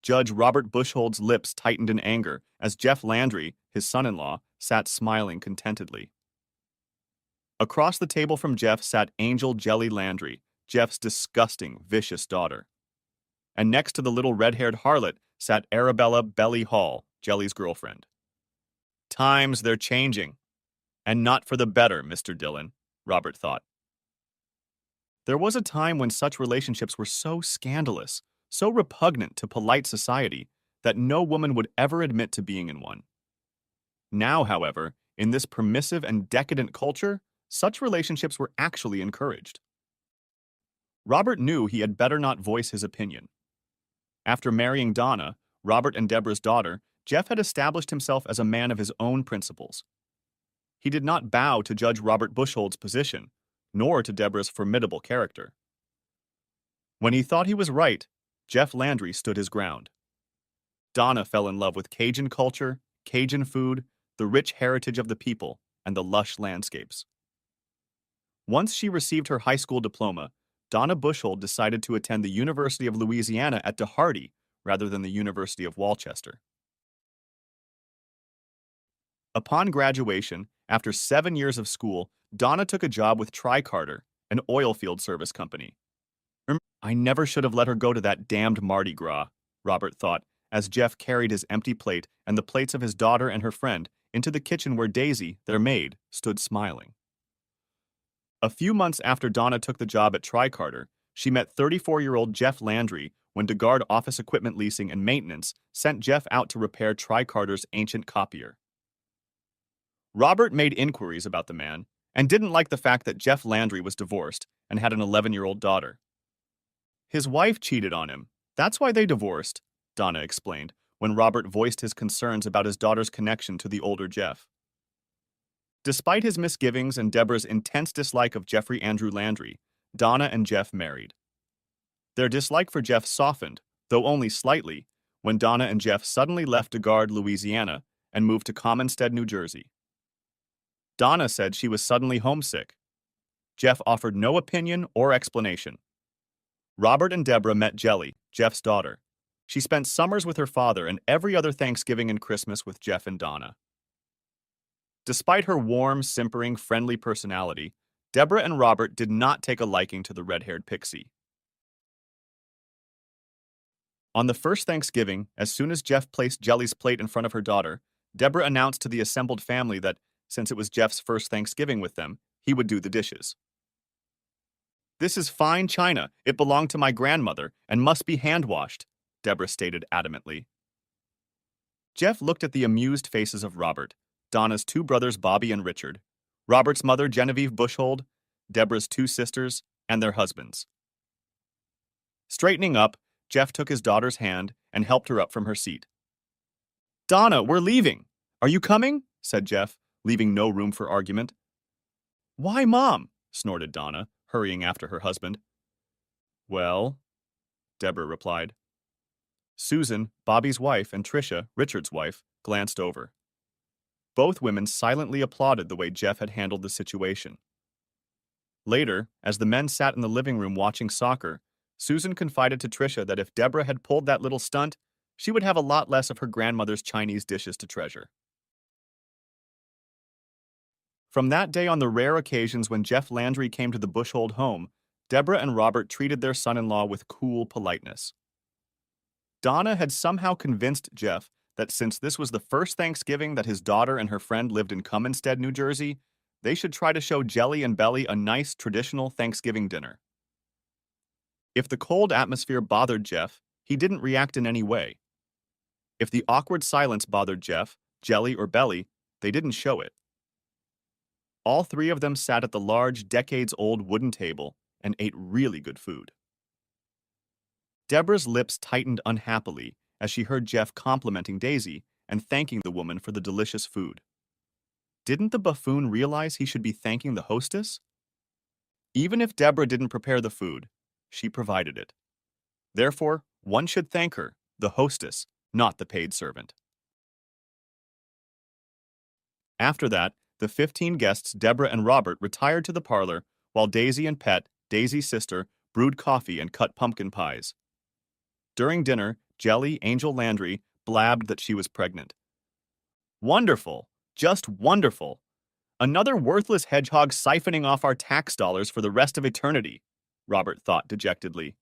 Judge Robert Bushhold's lips tightened in anger as Jeff Landry, his son-in-law, sat smiling contentedly. Across the table from Jeff sat Angel Jelly Landry, Jeff's disgusting, vicious daughter. And next to the little red-haired harlot sat Arabella Belly Hall, Jelly's girlfriend. Times they're changing. And not for the better, Mr. Dillon, Robert thought. There was a time when such relationships were so scandalous, so repugnant to polite society, that no woman would ever admit to being in one. Now, however, in this permissive and decadent culture, such relationships were actually encouraged. Robert knew he had better not voice his opinion. After marrying Donna, Robert and Deborah's daughter, Jeff had established himself as a man of his own principles. He did not bow to Judge Robert Bushhold's position, nor to Deborah's formidable character. When he thought he was right, Jeff Landry stood his ground. Donna fell in love with Cajun culture, Cajun food, the rich heritage of the people, and the lush landscapes. Once she received her high school diploma, Donna Bushhold decided to attend the University of Louisiana at DeHardy rather than the University of Walchester. Upon graduation, after 7 years of school, Donna took a job with Tri-Carter, an oil field service company. I never should have let her go to that damned Mardi Gras, Robert thought, as Jeff carried his empty plate and the plates of his daughter and her friend into the kitchen where Daisy, their maid, stood smiling. A few months after Donna took the job at Tri-Carter, she met 34-year-old Jeff Landry when DeGard Office Equipment Leasing and Maintenance sent Jeff out to repair Tri-Carter's ancient copier. Robert made inquiries about the man and didn't like the fact that Jeff Landry was divorced and had an 11-year-old daughter. His wife cheated on him. That's why they divorced, Donna explained, when Robert voiced his concerns about his daughter's connection to the older Jeff. Despite his misgivings and Deborah's intense dislike of Jeffrey Andrew Landry, Donna and Jeff married. Their dislike for Jeff softened, though only slightly, when Donna and Jeff suddenly left DeGard, Louisiana, and moved to Commonstead, New Jersey. Donna said she was suddenly homesick. Jeff offered no opinion or explanation. Robert and Deborah met Jelly, Jeff's daughter. She spent summers with her father and every other Thanksgiving and Christmas with Jeff and Donna. Despite her warm, simpering, friendly personality, Deborah and Robert did not take a liking to the red-haired pixie. On the first Thanksgiving, as soon as Jeff placed Jelly's plate in front of her daughter, Deborah announced to the assembled family that, since it was Jeff's first Thanksgiving with them, he would do the dishes. "This is fine china. It belonged to my grandmother and must be hand-washed," Deborah stated adamantly. Jeff looked at the amused faces of Robert, Donna's two brothers Bobby and Richard, Robert's mother Genevieve Bushhold, Deborah's two sisters, and their husbands. Straightening up, Jeff took his daughter's hand and helped her up from her seat. "Donna, we're leaving. Are you coming?" said Jeff, leaving no room for argument. "Why, Mom?" snorted Donna, hurrying after her husband. "Well," Deborah replied. Susan, Bobby's wife, and Tricia, Richard's wife, glanced over. Both women silently applauded the way Jeff had handled the situation. Later, as the men sat in the living room watching soccer, Susan confided to Tricia that if Deborah had pulled that little stunt, she would have a lot less of her grandmother's Chinese dishes to treasure. From that day on the rare occasions when Jeff Landry came to the Bushhold home, Deborah and Robert treated their son-in-law with cool politeness. Donna had somehow convinced Jeff that since this was the first Thanksgiving that his daughter and her friend lived in Commonstead, New Jersey, they should try to show Jelly and Belly a nice, traditional Thanksgiving dinner. If the cold atmosphere bothered Jeff, he didn't react in any way. If the awkward silence bothered Jeff, Jelly, or Belly, they didn't show it. All three of them sat at the large, decades-old wooden table and ate really good food. Deborah's lips tightened unhappily as she heard Jeff complimenting Daisy and thanking the woman for the delicious food. Didn't the buffoon realize he should be thanking the hostess? Even if Deborah didn't prepare the food, she provided it. Therefore, one should thank her, the hostess, not the paid servant. After that, the 15 guests, Deborah and Robert, retired to the parlor while Daisy and Pet, Daisy's sister, brewed coffee and cut pumpkin pies. During dinner, Jelly, Angel Landry, blabbed that she was pregnant. Wonderful. Just wonderful. Another worthless hedgehog siphoning off our tax dollars for the rest of eternity, Robert thought dejectedly.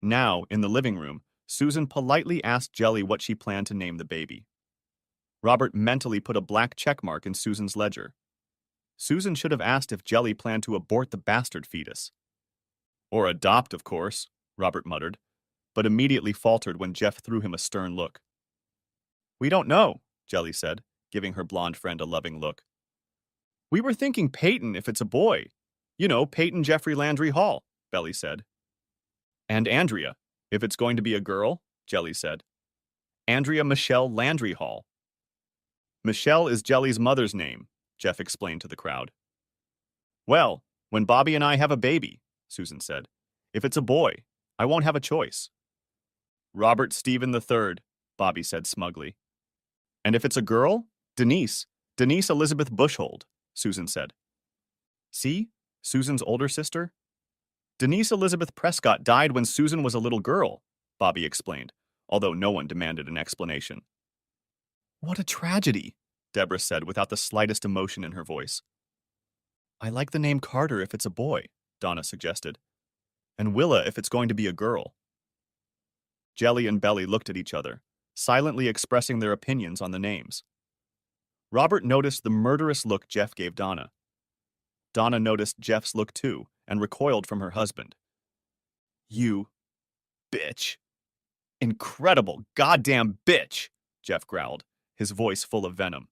Now, in the living room, Susan politely asked Jelly what she planned to name the baby. Robert mentally put a black check mark in Susan's ledger. Susan should have asked if Jelly planned to abort the bastard fetus. Or adopt, of course, Robert muttered, but immediately faltered when Jeff threw him a stern look. We don't know, Jelly said, giving her blonde friend a loving look. We were thinking Peyton if it's a boy. You know, Peyton Jeffrey Landry Hall, Belly said. And Andrea, if it's going to be a girl, Jelly said. Andrea Michelle Landry Hall. Michelle is Jelly's mother's name, Jeff explained to the crowd. Well, when Bobby and I have a baby, Susan said, if it's a boy, I won't have a choice. Robert Stephen III, Bobby said smugly. And if it's a girl, Denise Elizabeth Bushhold, Susan said. See, Susan's older sister? Denise Elizabeth Prescott died when Susan was a little girl, Bobby explained, although no one demanded an explanation. What a tragedy, Deborah said without the slightest emotion in her voice. I like the name Carter if it's a boy, Donna suggested. And Willa if it's going to be a girl. Jelly and Belly looked at each other, silently expressing their opinions on the names. Robert noticed the murderous look Jeff gave Donna. Donna noticed Jeff's look too and recoiled from her husband. You bitch. Incredible goddamn bitch, Jeff growled, his voice full of venom.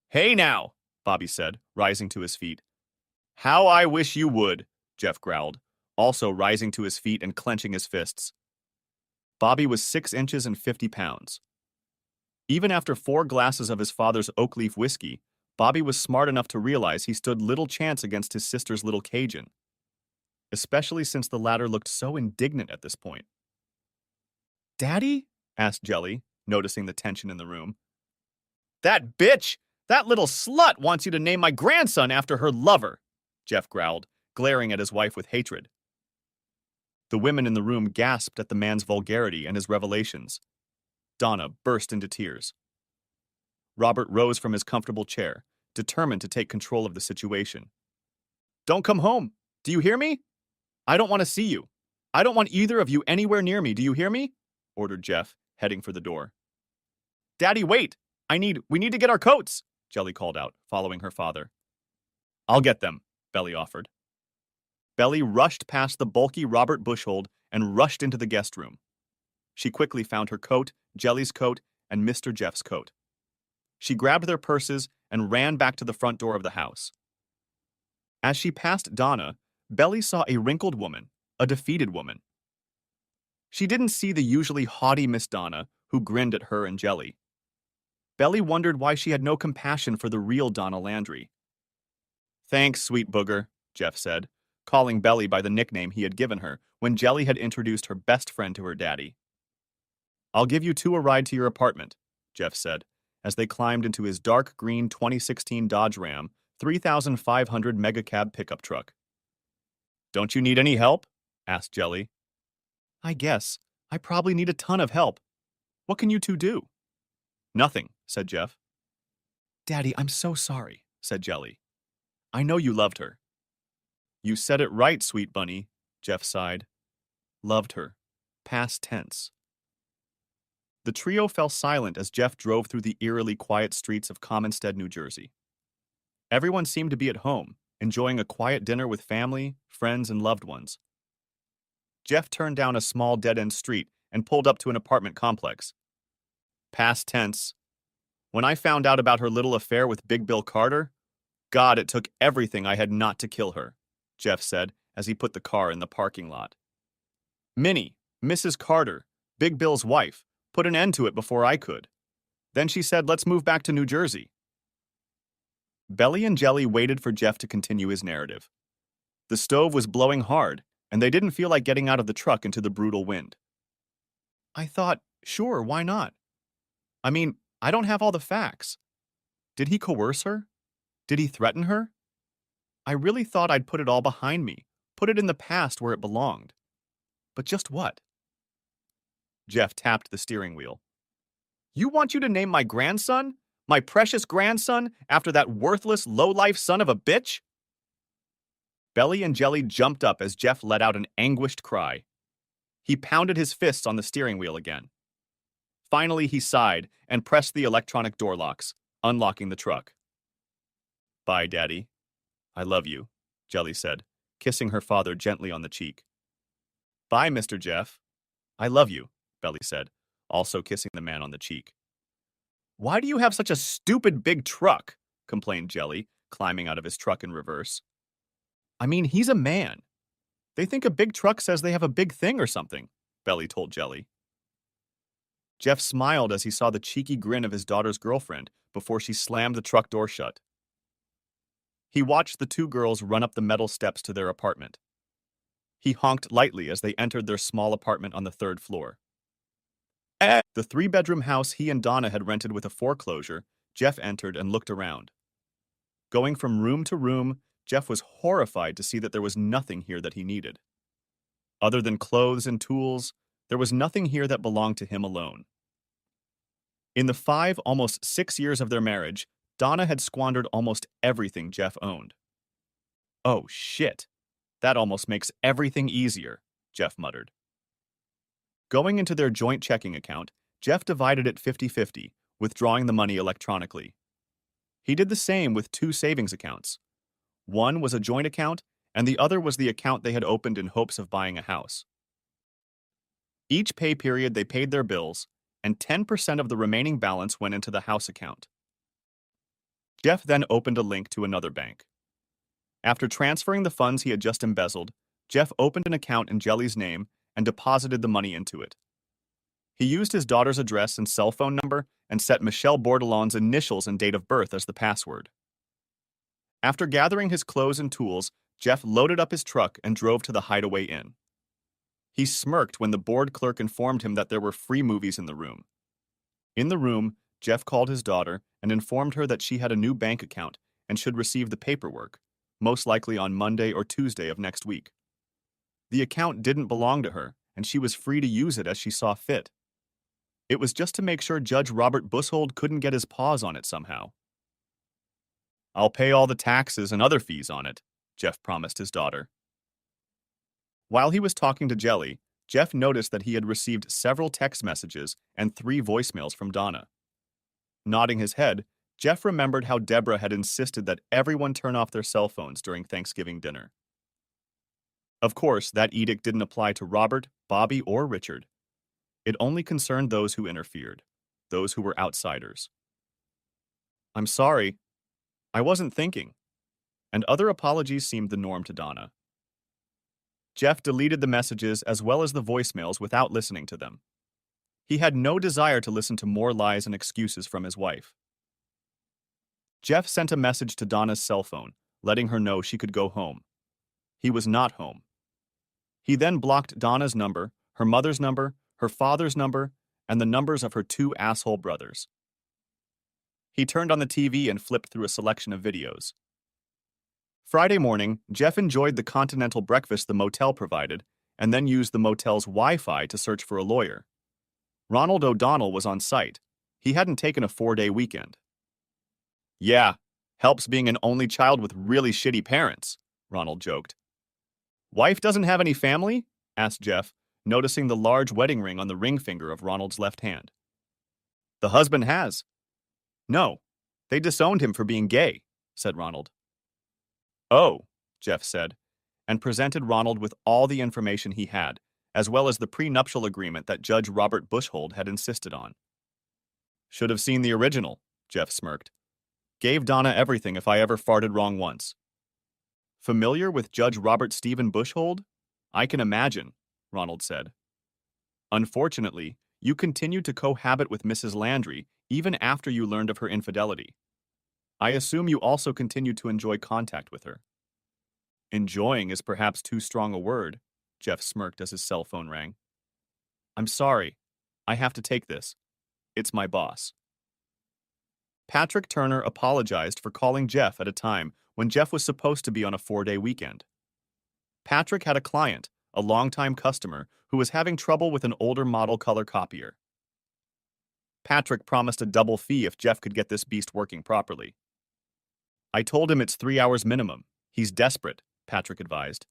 Hey now, Bobby said, rising to his feet. How I wish you would, Jeff growled, also rising to his feet and clenching his fists. Bobby was 6 inches and 50 pounds. Even after 4 glasses of his father's oak leaf whiskey, Bobby was smart enough to realize he stood little chance against his sister's little Cajun, especially since the latter looked so indignant at this point. Daddy? Asked Jelly, noticing the tension in the room. That bitch! That little slut wants you to name my grandson after her lover, Jeff growled, glaring at his wife with hatred. The women in the room gasped at the man's vulgarity and his revelations. Donna burst into tears. Robert rose from his comfortable chair, determined to take control of the situation. Don't come home. Do you hear me? I don't want to see you. I don't want either of you anywhere near me. Do you hear me? Ordered Jeff, heading for the door. Daddy, wait! We need to get our coats, Jelly called out, following her father. I'll get them, Belly offered. Belly rushed past the bulky Robert Bushhold and rushed into the guest room. She quickly found her coat, Jelly's coat, and Mr. Jeff's coat. She grabbed their purses and ran back to the front door of the house. As she passed Donna, Belly saw a wrinkled woman, a defeated woman. She didn't see the usually haughty Miss Donna, who grinned at her and Jelly. Belly wondered why she had no compassion for the real Donna Landry. Thanks, sweet booger, Jeff said, calling Belly by the nickname he had given her when Jelly had introduced her best friend to her daddy. I'll give you 2 a ride to your apartment, Jeff said, as they climbed into his dark green 2016 Dodge Ram 3500 megacab pickup truck. Don't you need any help? Asked Jelly. I guess. I probably need a ton of help. What can you 2 do? Nothing, said Jeff. Daddy, I'm so sorry, said Jelly. I know you loved her. You said it right, sweet bunny, Jeff sighed. Loved her. Past tense. The trio fell silent as Jeff drove through the eerily quiet streets of Commonstead, New Jersey. Everyone seemed to be at home, enjoying a quiet dinner with family, friends, and loved ones. Jeff turned down a small dead-end street and pulled up to an apartment complex. Past tense. When I found out about her little affair with Big Bill Carter, God, it took everything I had not to kill her, Jeff said as he put the car in the parking lot. Minnie, Mrs. Carter, Big Bill's wife, put an end to it before I could. Then she said, let's move back to New Jersey. Belly and Jelly waited for Jeff to continue his narrative. The stove was blowing hard, and they didn't feel like getting out of the truck into the brutal wind. I thought, sure, why not? I mean, I don't have all the facts. Did he coerce her? Did he threaten her? I really thought I'd put it all behind me, put it in the past where it belonged. But just what? Jeff tapped the steering wheel. You want you to name my grandson? My precious grandson, after that worthless, low-life son of a bitch? Belly and Jelly jumped up as Jeff let out an anguished cry. He pounded his fists on the steering wheel again. Finally, he sighed and pressed the electronic door locks, unlocking the truck. Bye, Daddy. I love you, Jelly said, kissing her father gently on the cheek. Bye, Mr. Jeff. I love you, Belly said, also kissing the man on the cheek. Why do you have such a stupid big truck? Complained Jelly, climbing out of his truck in reverse. I mean, he's a man. They think a big truck says they have a big thing or something, Belly told Jelly. Jeff smiled as he saw the cheeky grin of his daughter's girlfriend before she slammed the truck door shut. He watched the two girls run up the metal steps to their apartment. He honked lightly as they entered their small apartment on the 3rd floor. At the 3-bedroom house he and Donna had rented with a foreclosure, Jeff entered and looked around. Going from room to room, Jeff was horrified to see that there was nothing here that he needed. Other than clothes and tools, there was nothing here that belonged to him alone. In the 5, almost 6 years of their marriage, Donna had squandered almost everything Jeff owned. Oh, shit. That almost makes everything easier, Jeff muttered. Going into their joint checking account, Jeff divided it 50-50, withdrawing the money electronically. He did the same with 2 savings accounts. One was a joint account, and the other was the account they had opened in hopes of buying a house. Each pay period they paid their bills, and 10% of the remaining balance went into the house account. Jeff then opened a link to another bank. After transferring the funds he had just embezzled, Jeff opened an account in Jelly's name and deposited the money into it. He used his daughter's address and cell phone number and set Michelle Bordelon's initials and date of birth as the password. After gathering his clothes and tools, Jeff loaded up his truck and drove to the Hideaway Inn. He smirked when the board clerk informed him that there were free movies in the room. In the room, Jeff called his daughter and informed her that she had a new bank account and should receive the paperwork, most likely on Monday or Tuesday of next week. The account didn't belong to her, and she was free to use it as she saw fit. It was just to make sure Judge Robert Bushold couldn't get his paws on it somehow. I'll pay all the taxes and other fees on it, Jeff promised his daughter. While he was talking to Jelly, Jeff noticed that he had received several text messages and 3 voicemails from Donna. Nodding his head, Jeff remembered how Deborah had insisted that everyone turn off their cell phones during Thanksgiving dinner. Of course, that edict didn't apply to Robert, Bobby, or Richard. It only concerned those who interfered, those who were outsiders. I'm sorry. I wasn't thinking. And other apologies seemed the norm to Donna. Jeff deleted the messages as well as the voicemails without listening to them. He had no desire to listen to more lies and excuses from his wife. Jeff sent a message to Donna's cell phone, letting her know she could go home. He was not home. He then blocked Donna's number, her mother's number, her father's number, and the numbers of her 2 asshole brothers. He turned on the TV and flipped through a selection of videos. Friday morning, Jeff enjoyed the continental breakfast the motel provided, and then used the motel's Wi-Fi to search for a lawyer. Ronald O'Donnell was on site. He hadn't taken a 4-day weekend. Yeah, helps being an only child with really shitty parents, Ronald joked. Wife doesn't have any family? Asked Jeff, noticing the large wedding ring on the ring finger of Ronald's left hand. The husband has. No, they disowned him for being gay, said Ronald. Oh, Jeff said, and presented Ronald with all the information he had, as well as the prenuptial agreement that Judge Robert Bushold had insisted on. Should have seen the original, Jeff smirked. Gave Donna everything if I ever farted wrong once. Familiar with Judge Robert Stephen Bushold? I can imagine, Ronald said. Unfortunately, you continued to cohabit with Mrs. Landry even after you learned of her infidelity. I assume you also continued to enjoy contact with her. Enjoying is perhaps too strong a word, Jeff smirked as his cell phone rang. I'm sorry. I have to take this. It's my boss. Patrick Turner apologized for calling Jeff at a time when Jeff was supposed to be on a 4-day weekend. Patrick had a client, a longtime customer who was having trouble with an older model color copier. Patrick promised a double fee if Jeff could get this beast working properly. I told him it's 3 hours minimum. He's desperate, Patrick advised.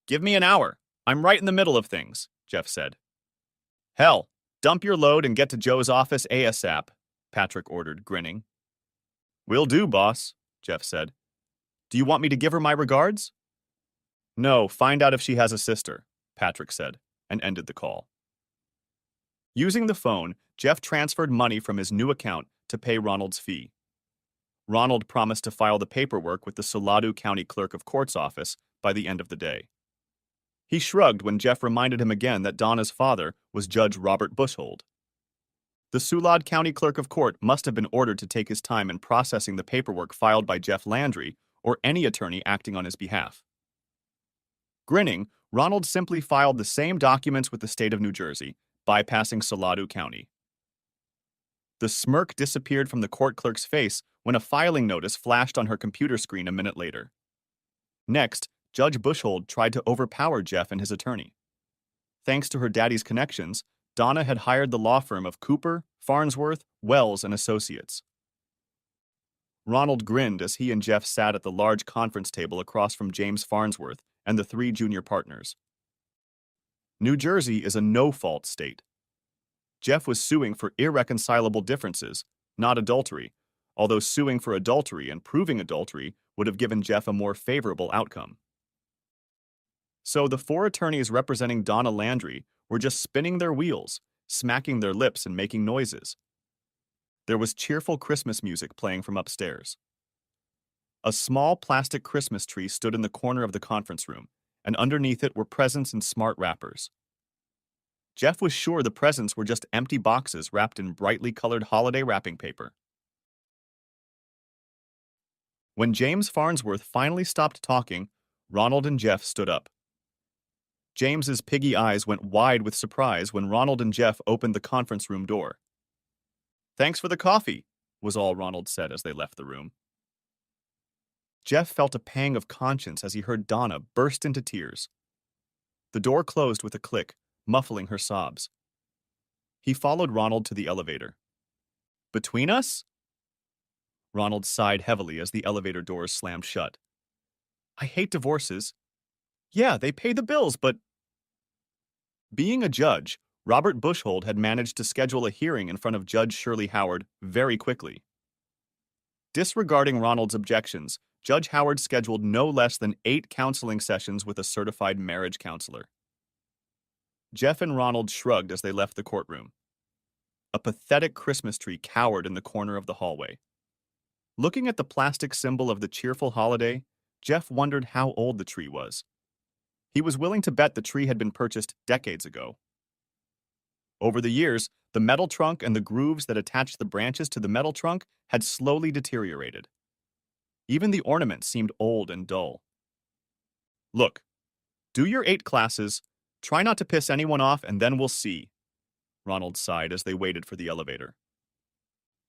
Give me an hour. I'm right in the middle of things, Jeff said. Hell, dump your load and get to Joe's office ASAP, Patrick ordered, grinning. Will do, boss, Jeff said. Do you want me to give her my regards? No, find out if she has a sister, Patrick said, and ended the call. Using the phone, Jeff transferred money from his new account to pay Ronald's fee. Ronald promised to file the paperwork with the Salado County Clerk of Court's office by the end of the day. He shrugged when Jeff reminded him again that Donna's father was Judge Robert Bushhold. The Salado County Clerk of Court must have been ordered to take his time in processing the paperwork filed by Jeff Landry or any attorney acting on his behalf. Grinning, Ronald simply filed the same documents with the state of New Jersey, bypassing Salado County. The smirk disappeared from the court clerk's face when a filing notice flashed on her computer screen a minute later. Next, Judge Bushhold tried to overpower Jeff and his attorney. Thanks to her daddy's connections, Donna had hired the law firm of Cooper, Farnsworth, Wells, and Associates. Ronald grinned as he and Jeff sat at the large conference table across from James Farnsworth and the 3 junior partners. New Jersey is a no-fault state. Jeff was suing for irreconcilable differences, not adultery, although suing for adultery and proving adultery would have given Jeff a more favorable outcome. So the 4 attorneys representing Donna Landry were just spinning their wheels, smacking their lips and making noises. There was cheerful Christmas music playing from upstairs. A small plastic Christmas tree stood in the corner of the conference room, and underneath it were presents in smart wrappers. Jeff was sure the presents were just empty boxes wrapped in brightly colored holiday wrapping paper. When James Farnsworth finally stopped talking, Ronald and Jeff stood up. James's piggy eyes went wide with surprise when Ronald and Jeff opened the conference room door. Thanks for the coffee, was all Ronald said as they left the room. Jeff felt a pang of conscience as he heard Donna burst into tears. The door closed with a click, muffling her sobs. He followed Ronald to the elevator. Between us? Ronald sighed heavily as the elevator doors slammed shut. I hate divorces. Yeah, they pay the bills, but... Being a judge, Robert Bushhold had managed to schedule a hearing in front of Judge Shirley Howard very quickly. Disregarding Ronald's objections, Judge Howard scheduled no less than 8 counseling sessions with a certified marriage counselor. Jeff and Ronald shrugged as they left the courtroom. A pathetic Christmas tree cowered in the corner of the hallway. Looking at the plastic symbol of the cheerful holiday, Jeff wondered how old the tree was. He was willing to bet the tree had been purchased decades ago. Over the years, the metal trunk and the grooves that attached the branches to the metal trunk had slowly deteriorated. Even the ornaments seemed old and dull. Look, do your 8 classes, try not to piss anyone off, and then we'll see, Ronald sighed as they waited for the elevator.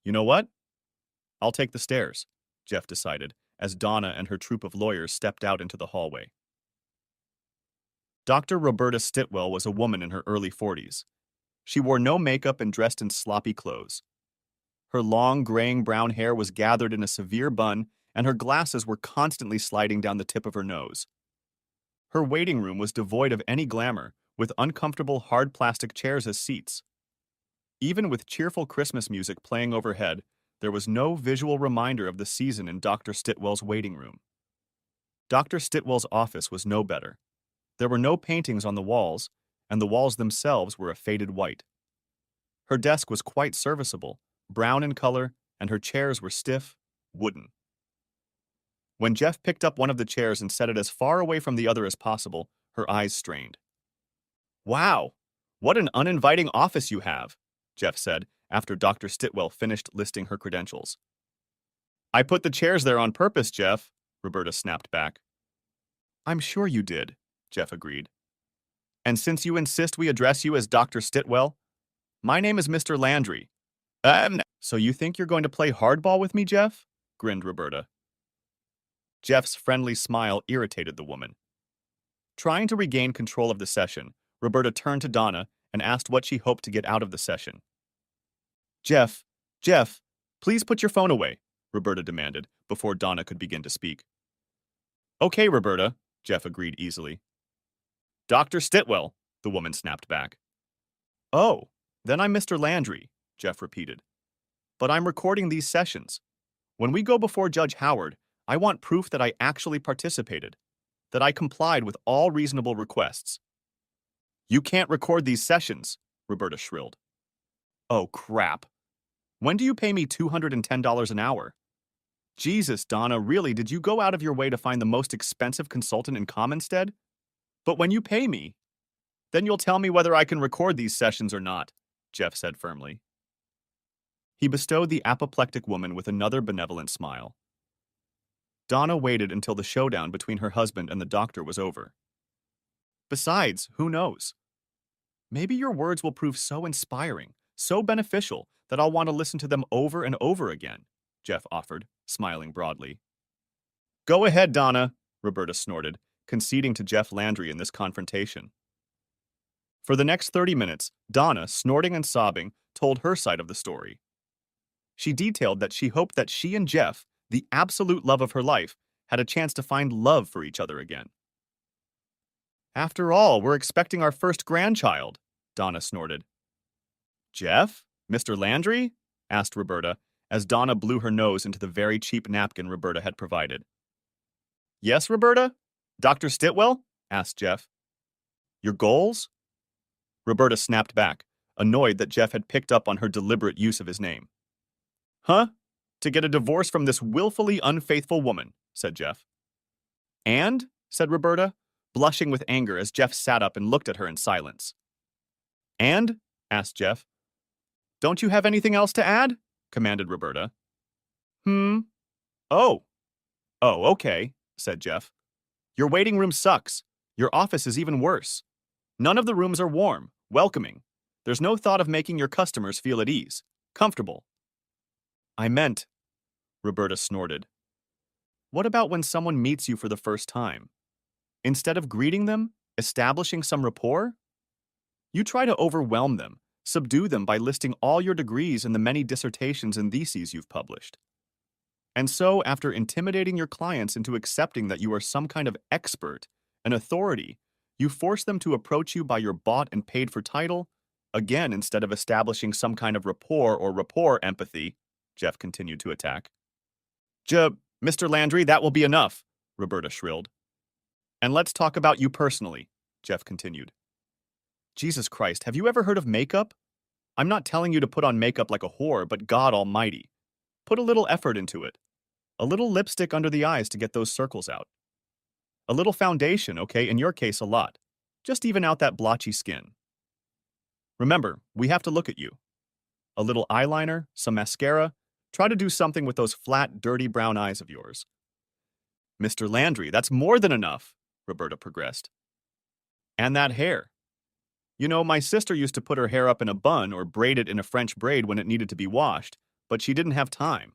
You know what? I'll take the stairs, Jeff decided, as Donna and her troupe of lawyers stepped out into the hallway. Dr. Roberta Stitwell was a woman in her early 40s. She wore no makeup and dressed in sloppy clothes. Her long, graying brown hair was gathered in a severe bun, and her glasses were constantly sliding down the tip of her nose. Her waiting room was devoid of any glamour, with uncomfortable hard plastic chairs as seats. Even with cheerful Christmas music playing overhead, there was no visual reminder of the season in Dr. Stitwell's waiting room. Dr. Stitwell's office was no better. There were no paintings on the walls, and the walls themselves were a faded white. Her desk was quite serviceable, brown in color, and her chairs were stiff, wooden. When Jeff picked up one of the chairs and set it as far away from the other as possible, her eyes strained. Wow, what an uninviting office you have, Jeff said after Dr. Stitwell finished listing her credentials. I put the chairs there on purpose, Jeff, Roberta snapped back. I'm sure you did, Jeff agreed. And since you insist we address you as Dr. Stitwell, my name is Mr. Landry. So you think you're going to play hardball with me, Jeff? Grinned Roberta. Jeff's friendly smile irritated the woman. Trying to regain control of the session, Roberta turned to Donna and asked what she hoped to get out of the session. Jeff, Jeff, please put your phone away, Roberta demanded, before Donna could begin to speak. Okay, Roberta, Jeff agreed easily. Dr. Stitwell, the woman snapped back. Oh, then I'm Mr. Landry, Jeff repeated. But I'm recording these sessions. When we go before Judge Howard, I want proof that I actually participated, that I complied with all reasonable requests. You can't record these sessions, Roberta shrilled. Oh, crap. When do you pay me $210 an hour? Jesus, Donna, really, did you go out of your way to find the most expensive consultant in Commonstead? But when you pay me, then you'll tell me whether I can record these sessions or not, Jeff said firmly. He bestowed the apoplectic woman with another benevolent smile. Donna waited until the showdown between her husband and the doctor was over. Besides, who knows? Maybe your words will prove so inspiring, so beneficial, that I'll want to listen to them over and over again, Jeff offered, smiling broadly. Go ahead, Donna, Roberta snorted, conceding to Jeff Landry in this confrontation. For the next 30 minutes, Donna, snorting and sobbing, told her side of the story. She detailed that she hoped that she and Jeff, the absolute love of her life, had a chance to find love for each other again. After all, we're expecting our first grandchild, Donna snorted. Jeff? Mr. Landry? Asked Roberta, as Donna blew her nose into the very cheap napkin Roberta had provided. Yes, Roberta? Dr. Stitwell? Asked Jeff. Your goals? Roberta snapped back, annoyed that Jeff had picked up on her deliberate use of his name. Huh? To get a divorce from this willfully unfaithful woman, said Jeff. And? Said Roberta, blushing with anger as Jeff sat up and looked at her in silence. And? Asked Jeff. Don't you have anything else to add? Commanded Roberta. Oh. Oh, okay, said Jeff. Your waiting room sucks. Your office is even worse. None of the rooms are warm, welcoming. There's no thought of making your customers feel at ease, comfortable. I meant, Roberta snorted. What about when someone meets you for the first time? Instead of greeting them, establishing some rapport? You try to overwhelm them, subdue them by listing all your degrees and the many dissertations and theses you've published. And so, after intimidating your clients into accepting that you are some kind of expert, an authority, you force them to approach you by your bought and paid for title, again instead of establishing some kind of rapport or rapport empathy, Jeff continued to attack. Mr. Landry, that will be enough, Roberta shrilled. And let's talk about you personally, Jeff continued. Jesus Christ, have you ever heard of makeup? I'm not telling you to put on makeup like a whore, but God almighty. Put a little effort into it. A little lipstick under the eyes to get those circles out. A little foundation, okay, in your case a lot. Just even out that blotchy skin. Remember, we have to look at you. A little eyeliner, some mascara. Try to do something with those flat, dirty brown eyes of yours. Mr. Landry, that's more than enough, Roberta progressed. And that hair. You know, my sister used to put her hair up in a bun or braid it in a French braid when it needed to be washed, but she didn't have time.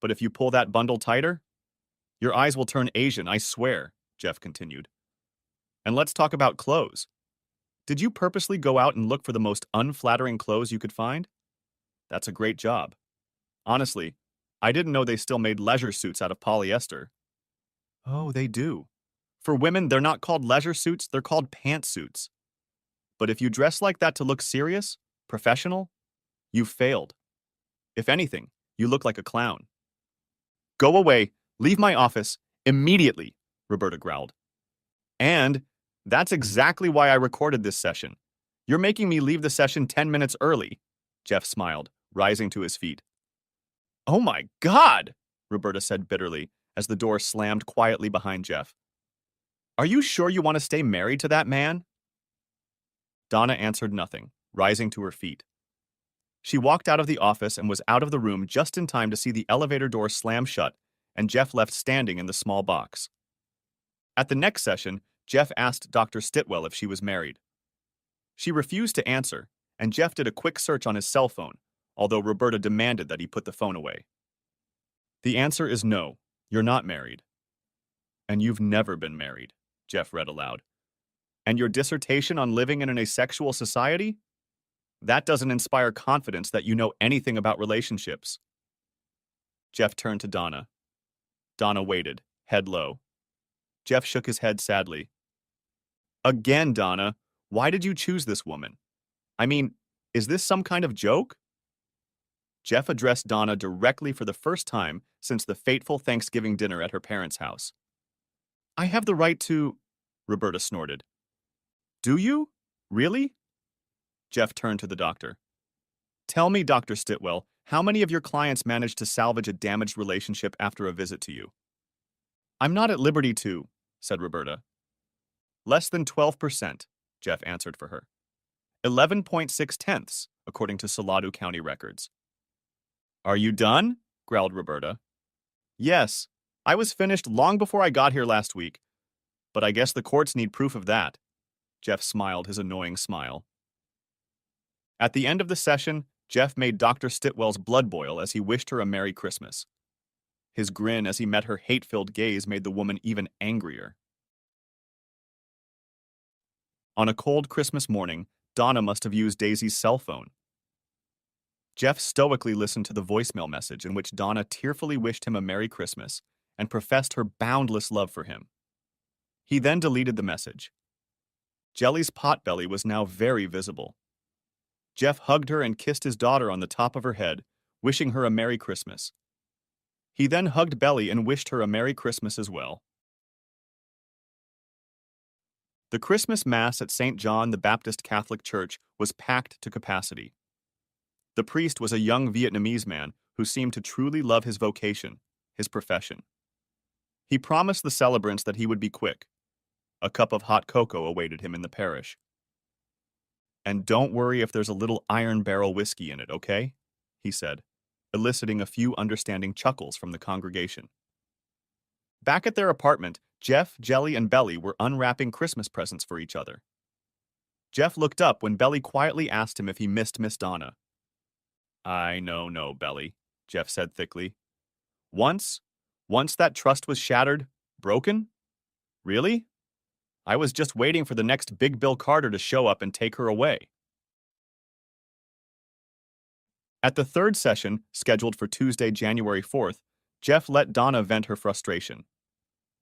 But if you pull that bundle tighter, your eyes will turn Asian, I swear, Jeff continued. And let's talk about clothes. Did you purposely go out and look for the most unflattering clothes you could find? That's a great job. Honestly, I didn't know they still made leisure suits out of polyester. Oh, they do. For women, they're not called leisure suits, they're called pantsuits. But if you dress like that to look serious, professional, you've failed. If anything, you look like a clown. Go away, leave my office, immediately, Roberta growled. And that's exactly why I recorded this session. You're making me leave the session 10 minutes early, Jeff smiled, rising to his feet. Oh my God, Roberta said bitterly as the door slammed quietly behind Jeff. Are you sure you want to stay married to that man? Donna answered nothing, rising to her feet. She walked out of the office and was out of the room just in time to see the elevator door slam shut and Jeff left standing in the small box. At the next session, Jeff asked Dr. Stitwell if she was married. She refused to answer, and Jeff did a quick search on his cell phone, although Roberta demanded that he put the phone away. The answer is no, you're not married. And you've never been married, Jeff read aloud. And your dissertation on living in an asexual society? That doesn't inspire confidence that you know anything about relationships. Jeff turned to Donna. Donna waited, head low. Jeff shook his head sadly. Again, Donna, why did you choose this woman? I mean, is this some kind of joke? Jeff addressed Donna directly for the first time since the fateful Thanksgiving dinner at her parents' house. I have the right to... Roberta snorted. Do you? Really? Jeff turned to the doctor. Tell me, Dr. Stitwell, how many of your clients managed to salvage a damaged relationship after a visit to you? I'm not at liberty to, said Roberta. Less than 12%, Jeff answered for her. 11.6 tenths, according to Salado County records. Are you done? Growled Roberta. Yes, I was finished long before I got here last week. But I guess the courts need proof of that. Jeff smiled his annoying smile. At the end of the session, Jeff made Dr. Stitwell's blood boil as he wished her a Merry Christmas. His grin as he met her hate-filled gaze made the woman even angrier. On a cold Christmas morning, Donna must have used Daisy's cell phone. Jeff stoically listened to the voicemail message in which Donna tearfully wished him a Merry Christmas and professed her boundless love for him. He then deleted the message. Jelly's potbelly was now very visible. Jeff hugged her and kissed his daughter on the top of her head, wishing her a Merry Christmas. He then hugged Belly and wished her a Merry Christmas as well. The Christmas Mass at St. John the Baptist Catholic Church was packed to capacity. The priest was a young Vietnamese man who seemed to truly love his vocation, his profession. He promised the celebrants that he would be quick. A cup of hot cocoa awaited him in the parish. And don't worry if there's a little iron barrel whiskey in it, okay? He said, eliciting a few understanding chuckles from the congregation. Back at their apartment, Jeff, Jelly, and Belly were unwrapping Christmas presents for each other. Jeff looked up when Belly quietly asked him if he missed Miss Donna. I know, Belly, Jeff said thickly. Once that trust was shattered, broken? Really? I was just waiting for the next Big Bill Carter to show up and take her away. At the third session, scheduled for Tuesday, January 4th, Jeff let Donna vent her frustration.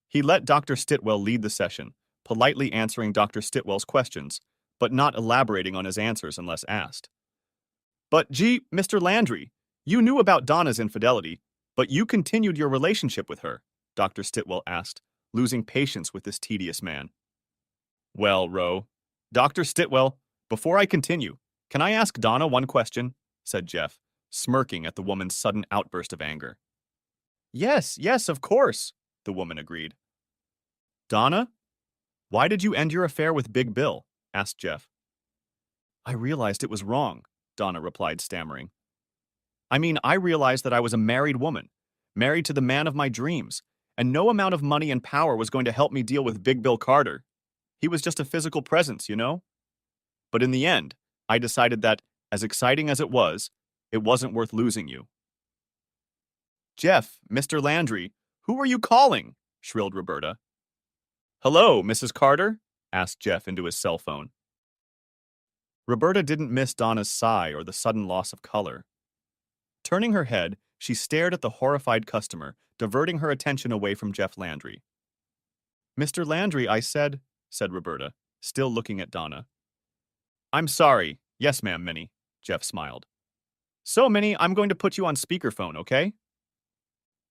He let Dr. Stitwell lead the session, politely answering Dr. Stitwell's questions, but not elaborating on his answers unless asked. But gee, Mr. Landry, you knew about Donna's infidelity, but you continued your relationship with her, Dr. Stitwell asked, losing patience with this tedious man. Well, Dr. Stitwell, before I continue, can I ask Donna one question? Said Jeff, smirking at the woman's sudden outburst of anger. Yes, of course, the woman agreed. Donna, why did you end your affair with Big Bill? Asked Jeff. I realized it was wrong, Donna replied, stammering. I realized that I was a married woman, married to the man of my dreams, and no amount of money and power was going to help me deal with Big Bill Carter. He was just a physical presence, you know? But in the end, I decided that, as exciting as it wasn't worth losing you. Jeff, Mr. Landry, who are you calling? Shrilled Roberta. Hello, Mrs. Carter? Asked Jeff into his cell phone. Roberta didn't miss Donna's sigh or the sudden loss of color. Turning her head, she stared at the horrified customer, diverting her attention away from Jeff Landry. Mr. Landry, I said Roberta, still looking at Donna. I'm sorry. Yes, ma'am, Minnie, Jeff smiled. So, Minnie, I'm going to put you on speakerphone, okay?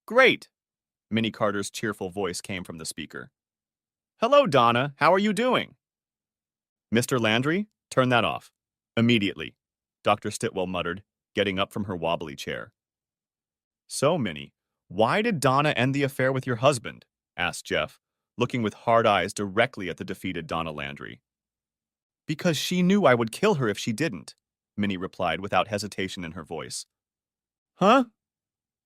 Great! Minnie Carter's cheerful voice came from the speaker. Hello, Donna. How are you doing? Mr. Landry, turn that off. Immediately, Dr. Stitwell muttered, getting up from her wobbly chair. So, Minnie, why did Donna end the affair with your husband? Asked Jeff, looking with hard eyes directly at the defeated Donna Landry. Because she knew I would kill her if she didn't, Minnie replied without hesitation in her voice. Huh?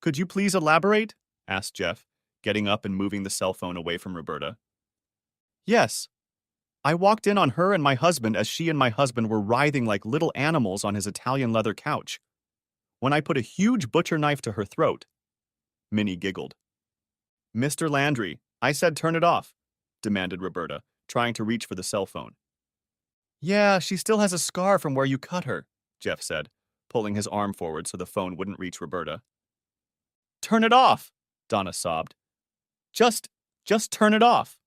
Could you please elaborate? Asked Jeff, getting up and moving the cell phone away from Roberta. Yes. I walked in on her and my husband as she and my husband were writhing like little animals on his Italian leather couch. When I put a huge butcher knife to her throat. Minnie giggled. Mr. Landry, I said turn it off. demanded Roberta, trying to reach for the cell phone. Yeah, she still has a scar from where you cut her, Jeff said, pulling his arm forward so the phone wouldn't reach Roberta. Turn it off, Donna sobbed. Just, just turn it off.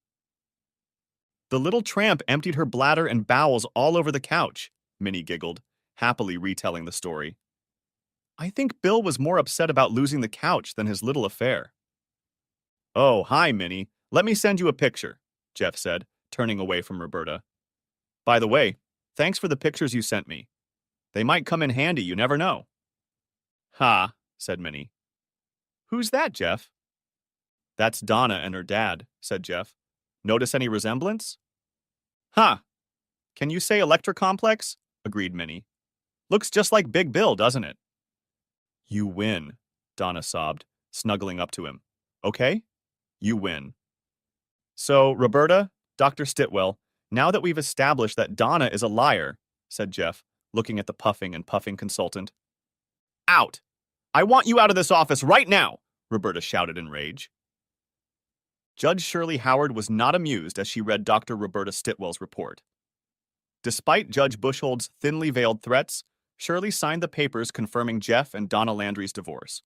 The little tramp emptied her bladder and bowels all over the couch, Minnie giggled, happily retelling the story. I think Bill was more upset about losing the couch than his little affair. Oh, hi, Minnie. Let me send you a picture, Jeff said, turning away from Roberta. By the way, thanks for the pictures you sent me. They might come in handy, you never know. Ha, said Minnie. Who's that, Jeff? That's Donna and her dad, said Jeff. Notice any resemblance? Huh. Can you say electric complex? Agreed Minnie. Looks just like Big Bill, doesn't it? You win, Donna sobbed, snuggling up to him. Okay? You win. So, Roberta, Dr. Stitwell, now that we've established that Donna is a liar, said Jeff, looking at the puffing and puffing consultant. Out! I want you out of this office right now, Roberta shouted in rage. Judge Shirley Howard was not amused as she read Dr. Roberta Stitwell's report. Despite Judge Bushhold's thinly veiled threats, Shirley signed the papers confirming Jeff and Donna Landry's divorce.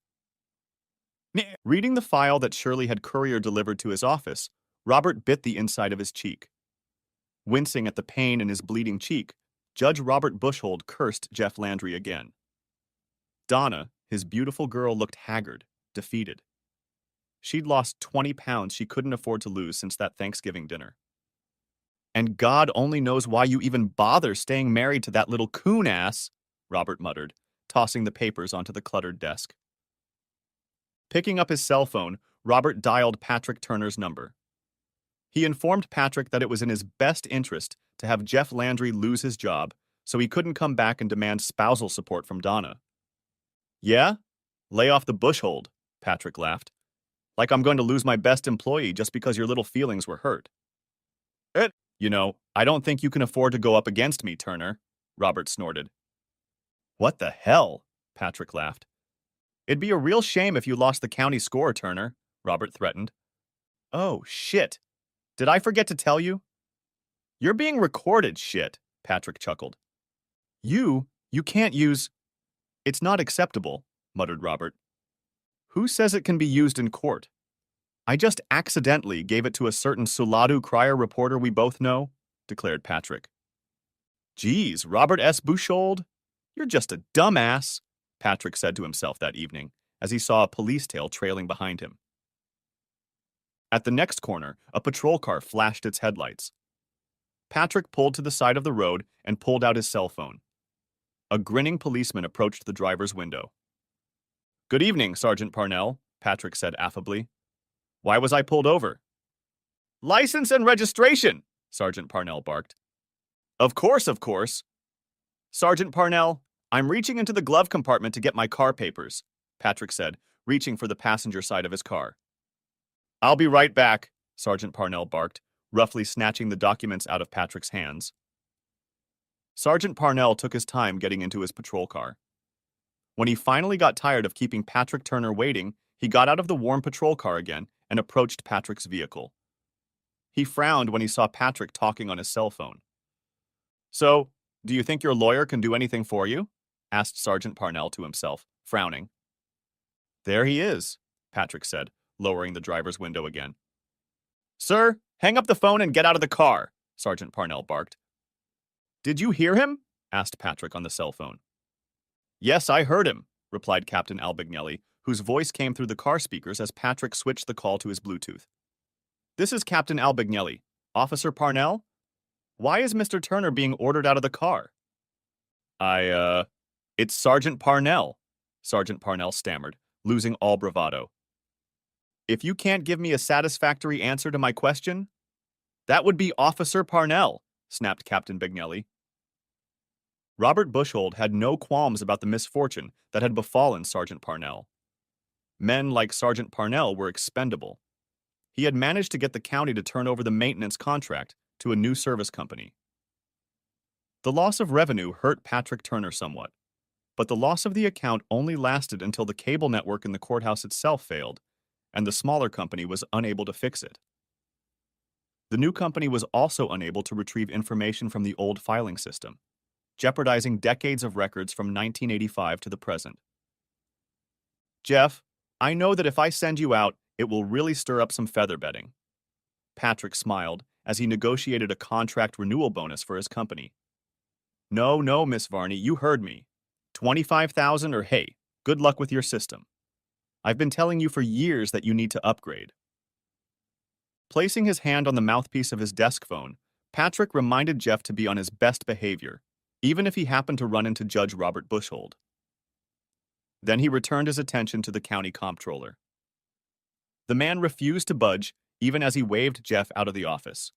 Reading the file that Shirley had courier delivered to his office, Robert bit the inside of his cheek. Wincing at the pain in his bleeding cheek, Judge Robert Bushhold cursed Jeff Landry again. Donna, his beautiful girl, looked haggard, defeated. She'd lost 20 pounds she couldn't afford to lose since that Thanksgiving dinner. And God only knows why you even bother staying married to that little coon-ass, Robert muttered, tossing the papers onto the cluttered desk. Picking up his cell phone, Robert dialed Patrick Turner's number. He informed Patrick that it was in his best interest to have Jeff Landry lose his job so he couldn't come back and demand spousal support from Donna. Yeah? Lay off the bushhold, Patrick laughed. Like I'm going to lose my best employee just because your little feelings were hurt. You know, I don't think you can afford to go up against me, Turner, Robert snorted. What the hell? Patrick laughed. It'd be a real shame if you lost the county score, Turner, Robert threatened. Oh, shit. Did I forget to tell you? You're being recorded, shit, Patrick chuckled. You can't use... It's not acceptable, muttered Robert. Who says it can be used in court? I just accidentally gave it to a certain Suladu Crier reporter we both know, declared Patrick. Geez, Robert S. Buchhold, you're just a dumbass, Patrick said to himself that evening as he saw a police tail trailing behind him. At the next corner, a patrol car flashed its headlights. Patrick pulled to the side of the road and pulled out his cell phone. A grinning policeman approached the driver's window. Good evening, Sergeant Parnell, Patrick said affably. Why was I pulled over? License and registration, Sergeant Parnell barked. Of course. Sergeant Parnell, I'm reaching into the glove compartment to get my car papers, Patrick said, reaching for the passenger side of his car. I'll be right back, Sergeant Parnell barked, roughly snatching the documents out of Patrick's hands. Sergeant Parnell took his time getting into his patrol car. When he finally got tired of keeping Patrick Turner waiting, he got out of the warm patrol car again and approached Patrick's vehicle. He frowned when he saw Patrick talking on his cell phone. So, do you think your lawyer can do anything for you? Asked Sergeant Parnell to himself, frowning. There he is, Patrick said, lowering the driver's window again. Sir, hang up the phone and get out of the car, Sergeant Parnell barked. Did you hear him? Asked Patrick on the cell phone. Yes, I heard him, replied Captain Albignelli, whose voice came through the car speakers as Patrick switched the call to his Bluetooth. This is Captain Albignelli. Officer Parnell? Why is Mr. Turner being ordered out of the car? It's Sergeant Parnell, Sergeant Parnell stammered, losing all bravado. If you can't give me a satisfactory answer to my question, that would be Officer Parnell, snapped Captain Bignelli. Robert Bushhold had no qualms about the misfortune that had befallen Sergeant Parnell. Men like Sergeant Parnell were expendable. He had managed to get the county to turn over the maintenance contract to a new service company. The loss of revenue hurt Patrick Turner somewhat, but the loss of the account only lasted until the cable network in the courthouse itself failed, and the smaller company was unable to fix it. The new company was also unable to retrieve information from the old filing system, jeopardizing decades of records from 1985 to the present. Jeff, I know that if I send you out, it will really stir up some feather bedding. Patrick smiled as he negotiated a contract renewal bonus for his company. No, no, Miss Varney, you heard me. 25,000 or hey, good luck with your system. I've been telling you for years that you need to upgrade. Placing his hand on the mouthpiece of his desk phone, Patrick reminded Jeff to be on his best behavior, even if he happened to run into Judge Robert Bushhold. Then he returned his attention to the county comptroller. The man refused to budge, even as he waved Jeff out of the office.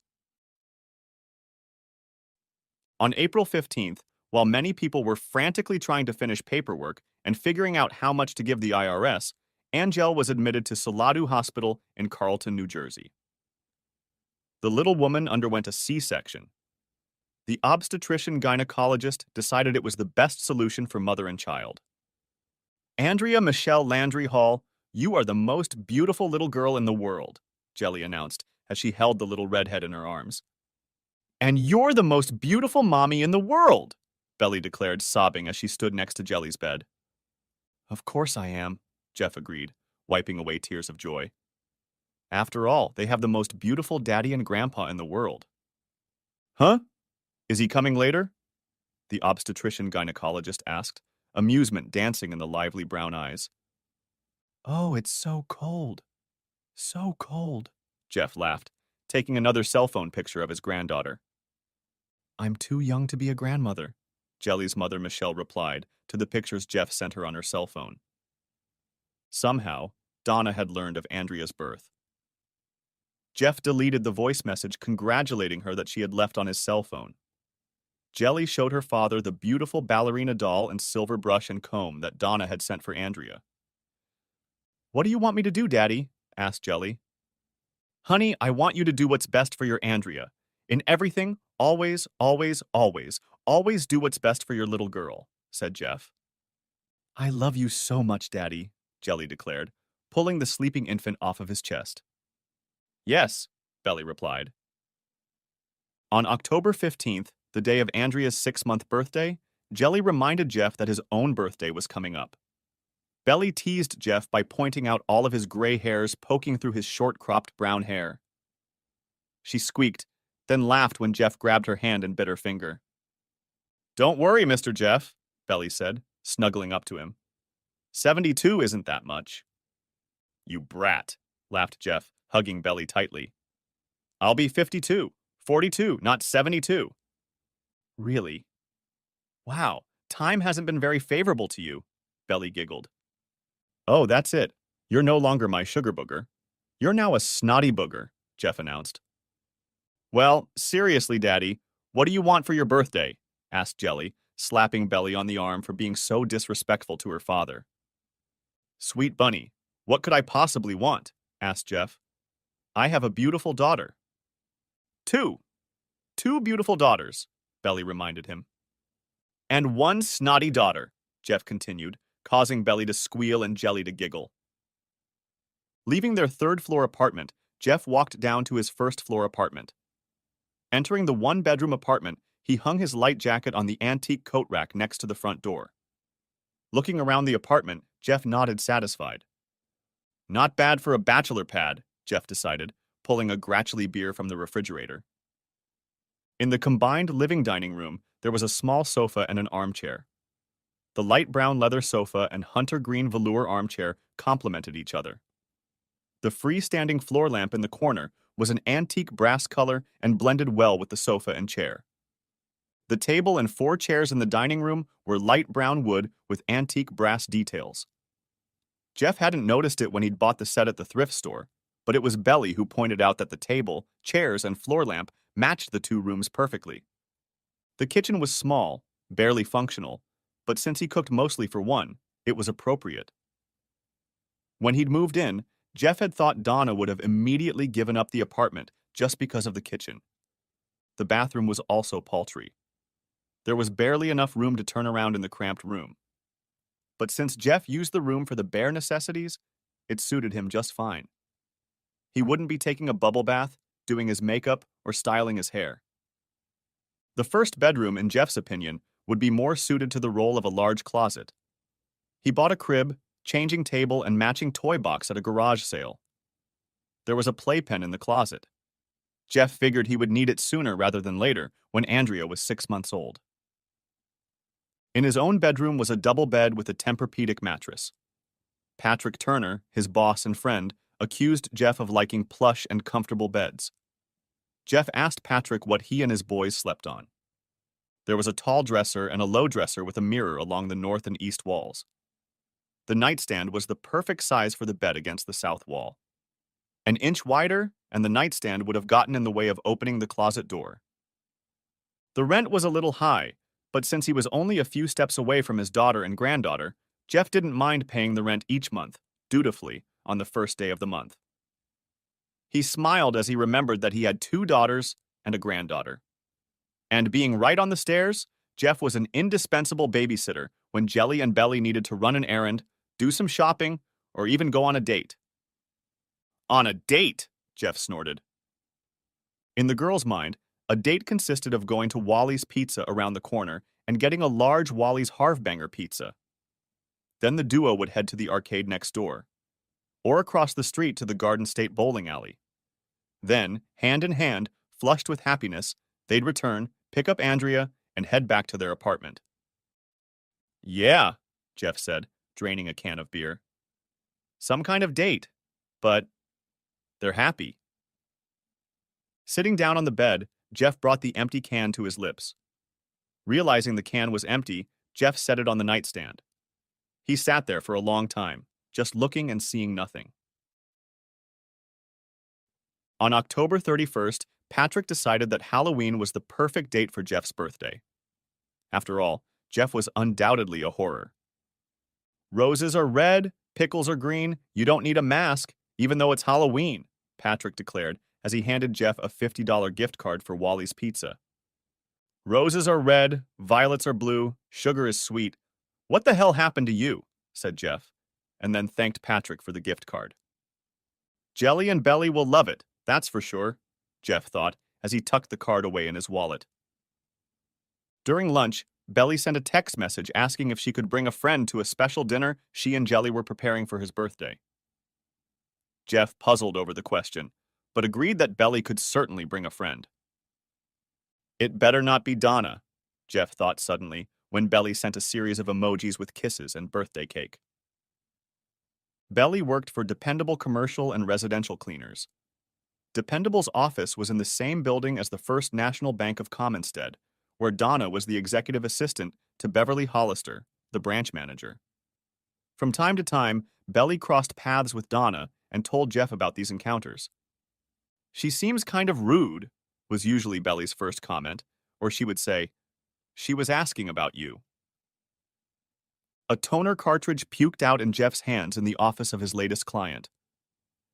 On April 15th, while many people were frantically trying to finish paperwork and figuring out how much to give the IRS, Angel was admitted to Saladu Hospital in Carlton, New Jersey. The little woman underwent a C-section. The obstetrician-gynecologist decided it was the best solution for mother and child. Andrea Michelle Landry Hall, you are the most beautiful little girl in the world, Jelly announced as she held the little redhead in her arms. And you're the most beautiful mommy in the world, Belly declared, sobbing as she stood next to Jelly's bed. Of course I am, Jeff agreed, wiping away tears of joy. After all, they have the most beautiful daddy and grandpa in the world. Huh? Is he coming later? The obstetrician-gynecologist asked, amusement dancing in the lively brown eyes. Oh, it's so cold. So cold, Jeff laughed, taking another cell phone picture of his granddaughter. I'm too young to be a grandmother, Jelly's mother Michelle replied to the pictures Jeff sent her on her cell phone. Somehow, Donna had learned of Andrea's birth. Jeff deleted the voice message congratulating her that she had left on his cell phone. Jelly showed her father the beautiful ballerina doll and silver brush and comb that Donna had sent for Andrea. What do you want me to do, Daddy? Asked Jelly. Honey, I want you to do what's best for your Andrea. In everything, always, always, always, always do what's best for your little girl, said Jeff. I love you so much, Daddy, Jelly declared, pulling the sleeping infant off of his chest. Yes, Belly replied. On October 15th, the day of Andrea's 6-month birthday, Jelly reminded Jeff that his own birthday was coming up. Belly teased Jeff by pointing out all of his gray hairs poking through his short-cropped brown hair. She squeaked, then laughed when Jeff grabbed her hand and bit her finger. Don't worry, Mr. Jeff, Belly said, snuggling up to him. 72 isn't that much. You brat, laughed Jeff, hugging Belly tightly. I'll be 52, 42, not 72. Really? Wow, time hasn't been very favorable to you, Belly giggled. Oh, that's it. You're no longer my sugar booger. You're now a snotty booger, Jeff announced. Well, seriously, Daddy, what do you want for your birthday? Asked Jelly, slapping Belly on the arm for being so disrespectful to her father. Sweet bunny, what could I possibly want? Asked Jeff. I have a beautiful daughter. Two beautiful daughters, Belly reminded him. And one snotty daughter, Jeff continued, causing Belly to squeal and Jelly to giggle. Leaving their third-floor apartment, Jeff walked down to his first-floor apartment. Entering the one-bedroom apartment, he hung his light jacket on the antique coat rack next to the front door. Looking around the apartment, Jeff nodded satisfied. Not bad for a bachelor pad, Jeff decided, pulling a Gratchely beer from the refrigerator. In the combined living-dining room, there was a small sofa and an armchair. The light brown leather sofa and hunter green velour armchair complemented each other. The freestanding floor lamp in the corner was an antique brass color and blended well with the sofa and chair. The table and 4 chairs in the dining room were light brown wood with antique brass details. Jeff hadn't noticed it when he'd bought the set at the thrift store, but it was Belly who pointed out that the table, chairs, and floor lamp matched the 2 rooms perfectly. The kitchen was small, barely functional, but since he cooked mostly for one, it was appropriate. When he'd moved in, Jeff had thought Donna would have immediately given up the apartment just because of the kitchen. The bathroom was also paltry. There was barely enough room to turn around in the cramped room. But since Jeff used the room for the bare necessities, it suited him just fine. He wouldn't be taking a bubble bath, doing his makeup, or styling his hair. The first bedroom, in Jeff's opinion, would be more suited to the role of a large closet. He bought a crib, changing table, and matching toy box at a garage sale. There was a playpen in the closet. Jeff figured he would need it sooner rather than later, when Andrea was 6 months old. In his own bedroom was a double bed with a Tempur-Pedic mattress. Patrick Turner, his boss and friend, accused Jeff of liking plush and comfortable beds. Jeff asked Patrick what he and his boys slept on. There was a tall dresser and a low dresser with a mirror along the north and east walls. The nightstand was the perfect size for the bed against the south wall. An inch wider, and the nightstand would have gotten in the way of opening the closet door. The rent was a little high, but since he was only a few steps away from his daughter and granddaughter, Jeff didn't mind paying the rent each month, dutifully, on the first day of the month. He smiled as he remembered that he had 2 daughters and a granddaughter. And being right on the stairs, Jeff was an indispensable babysitter when Jelly and Belly needed to run an errand, do some shopping, or even go on a date. On a date, Jeff snorted. In the girl's mind, a date consisted of going to Wally's Pizza around the corner and getting a large Wally's Harvbanger pizza. Then the duo would head to the arcade next door, or across the street to the Garden State bowling alley. Then, hand in hand, flushed with happiness, they'd return, pick up Andrea, and head back to their apartment. Yeah, Jeff said, draining a can of beer. Some kind of date, but they're happy. Sitting down on the bed, Jeff brought the empty can to his lips. Realizing the can was empty, Jeff set it on the nightstand. He sat there for a long time, just looking and seeing nothing. On October 31st, Patrick decided that Halloween was the perfect date for Jeff's birthday. After all, Jeff was undoubtedly a horror. Roses are red, pickles are green, you don't need a mask, even though it's Halloween, Patrick declared as he handed Jeff a $50 gift card for Wally's Pizza. Roses are red, violets are blue, sugar is sweet. What the hell happened to you? Said Jeff, and then thanked Patrick for the gift card. Jelly and Belly will love it, that's for sure, Jeff thought as he tucked the card away in his wallet. During lunch, Belly sent a text message asking if she could bring a friend to a special dinner she and Jelly were preparing for his birthday. Jeff puzzled over the question, but agreed that Belly could certainly bring a friend. It better not be Donna, Jeff thought suddenly, when Belly sent a series of emojis with kisses and birthday cake. Belly worked for Dependable Commercial and Residential Cleaners. Dependable's office was in the same building as the First National Bank of Commonstead, where Donna was the executive assistant to Beverly Hollister, the branch manager. From time to time, Belly crossed paths with Donna and told Jeff about these encounters. She seems kind of rude, was usually Belly's first comment, or she would say, she was asking about you. A toner cartridge puked out in Jeff's hands in the office of his latest client.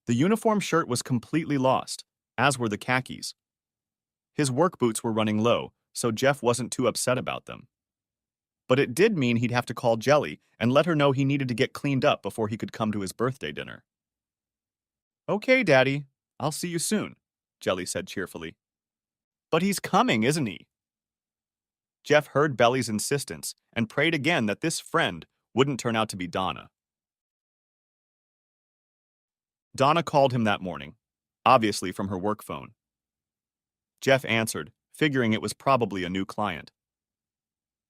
The uniform shirt was completely lost, as were the khakis. His work boots were running low, so Jeff wasn't too upset about them. But it did mean he'd have to call Jelly and let her know he needed to get cleaned up before he could come to his birthday dinner. Okay, Daddy, I'll see you soon, Jelly said cheerfully. But he's coming, isn't he? Jeff heard Belly's insistence and prayed again that this friend wouldn't turn out to be Donna. Donna called him that morning, obviously from her work phone. Jeff answered, figuring it was probably a new client.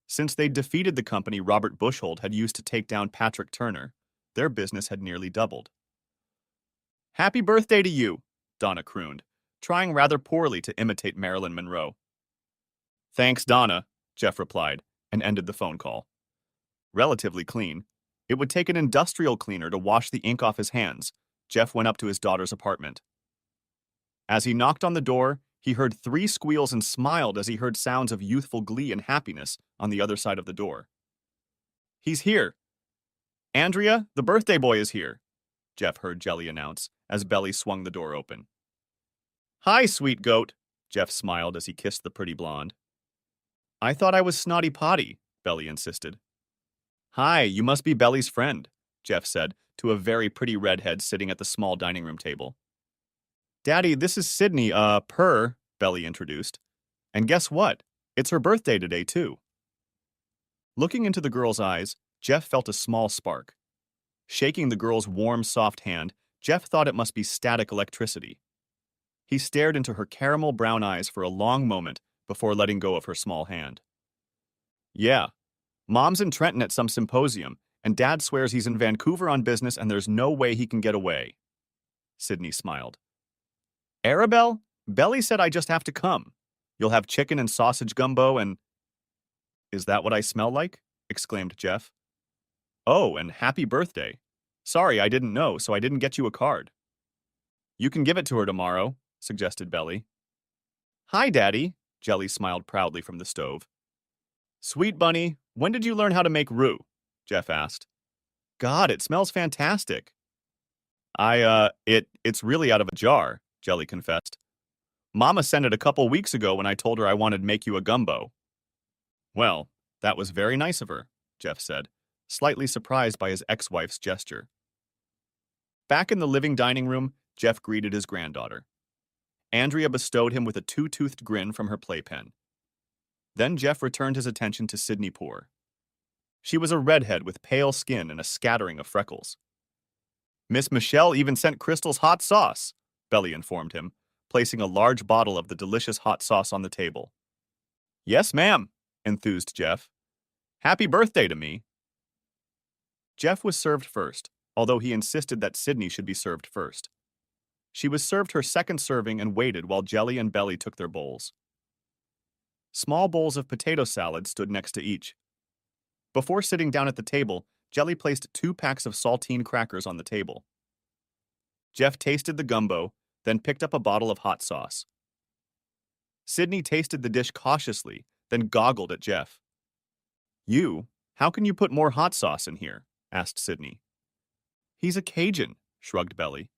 Since they'd defeated the company Robert Buchholz had used to take down Patrick Turner, their business had nearly doubled. Happy birthday to you, Donna crooned, trying rather poorly to imitate Marilyn Monroe. Thanks, Donna, Jeff replied, and ended the phone call. Relatively clean, it would take an industrial cleaner to wash the ink off his hands. Jeff went up to his daughter's apartment. As he knocked on the door, he heard 3 squeals and smiled as he heard sounds of youthful glee and happiness on the other side of the door. He's here. Andrea, the birthday boy is here, Jeff heard Jelly announce as Belly swung the door open. Hi, sweet goat, Jeff smiled as he kissed the pretty blonde. I thought I was Snotty Potty, Belly insisted. Hi, you must be Belly's friend, Jeff said to a very pretty redhead sitting at the small dining room table. Daddy, this is Sydney, Belly introduced. And guess what? It's her birthday today, too. Looking into the girl's eyes, Jeff felt a small spark. Shaking the girl's warm, soft hand, Jeff thought it must be static electricity. He stared into her caramel brown eyes for a long moment before letting go of her small hand. Yeah, Mom's in Trenton at some symposium, and Dad swears he's in Vancouver on business and there's no way he can get away. Sydney smiled. Arabelle? Belly said I just have to come. You'll have chicken and sausage gumbo and... Is that what I smell like? Exclaimed Jeff. Oh, and happy birthday. Sorry, I didn't know, so I didn't get you a card. You can give it to her tomorrow, suggested Belly. Hi, Daddy, Jelly smiled proudly from the stove. Sweet Bunny, when did you learn how to make roux? Jeff asked. God, it smells fantastic. It's really out of a jar, Jelly confessed. Mama sent it a couple weeks ago when I told her I wanted to make you a gumbo. Well, that was very nice of her, Jeff said, slightly surprised by his ex-wife's gesture. Back in the living dining room, Jeff greeted his granddaughter. Andrea bestowed him with a two-toothed grin from her playpen. Then Jeff returned his attention to Sydney Poore. She was a redhead with pale skin and a scattering of freckles. Miss Michelle even sent Crystal's hot sauce, Belly informed him, placing a large bottle of the delicious hot sauce on the table. Yes, ma'am, enthused Jeff. Happy birthday to me. Jeff was served first, although he insisted that Sydney should be served first. She was served her second serving and waited while Jelly and Belly took their bowls. Small bowls of potato salad stood next to each. Before sitting down at the table, Jelly placed 2 packs of saltine crackers on the table. Jeff tasted the gumbo, then picked up a bottle of hot sauce. Sydney tasted the dish cautiously, then goggled at Jeff. How can you put more hot sauce in here? Asked Sydney. He's a Cajun, shrugged Belly.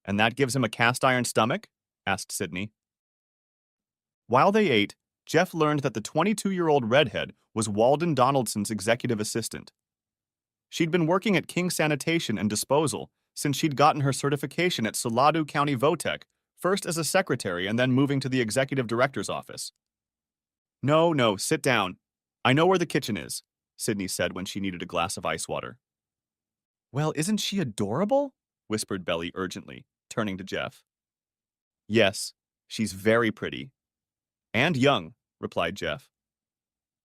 And that gives him a cast-iron stomach? Asked Sydney. While they ate, Jeff learned that the 22-year-old redhead was Walden Donaldson's executive assistant. She'd been working at King Sanitation and Disposal since she'd gotten her certification at Salado County Votech, first as a secretary and then moving to the executive director's office. No, sit down. I know where the kitchen is, Sydney said when she needed a glass of ice water. Well, isn't she adorable? Whispered Belly urgently, turning to Jeff. Yes, she's very pretty. And young, replied Jeff.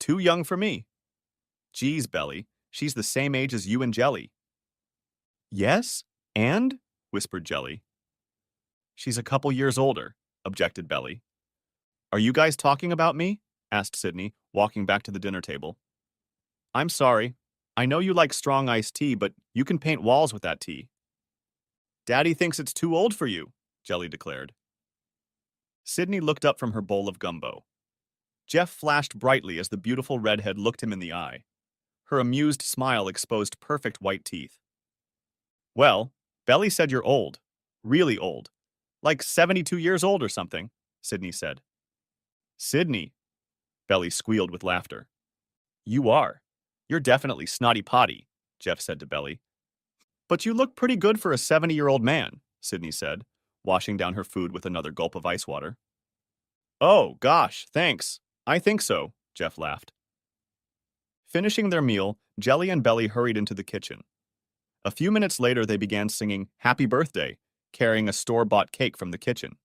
Too young for me. Geez, Belly, she's the same age as you and Jelly. Yes? And? Whispered Jelly. She's a couple years older, objected Belly. Are you guys talking about me? Asked Sydney, walking back to the dinner table. I'm sorry. I know you like strong iced tea, but you can paint walls with that tea. Daddy thinks it's too old for you, Jelly declared. Sydney looked up from her bowl of gumbo. Jeff flashed brightly as the beautiful redhead looked him in the eye. Her amused smile exposed perfect white teeth. Well, Belly said you're old. Really old. Like 72 years old or something, Sydney said. Sydney, Belly squealed with laughter. You are. You're definitely snotty potty, Jeff said to Belly. But you look pretty good for a 70-year-old man, Sydney said, washing down her food with another gulp of ice water. Oh, gosh, thanks. I think so, Jeff laughed. Finishing their meal, Jelly and Belly hurried into the kitchen. A few minutes later, they began singing Happy Birthday, carrying a store-bought cake from the kitchen.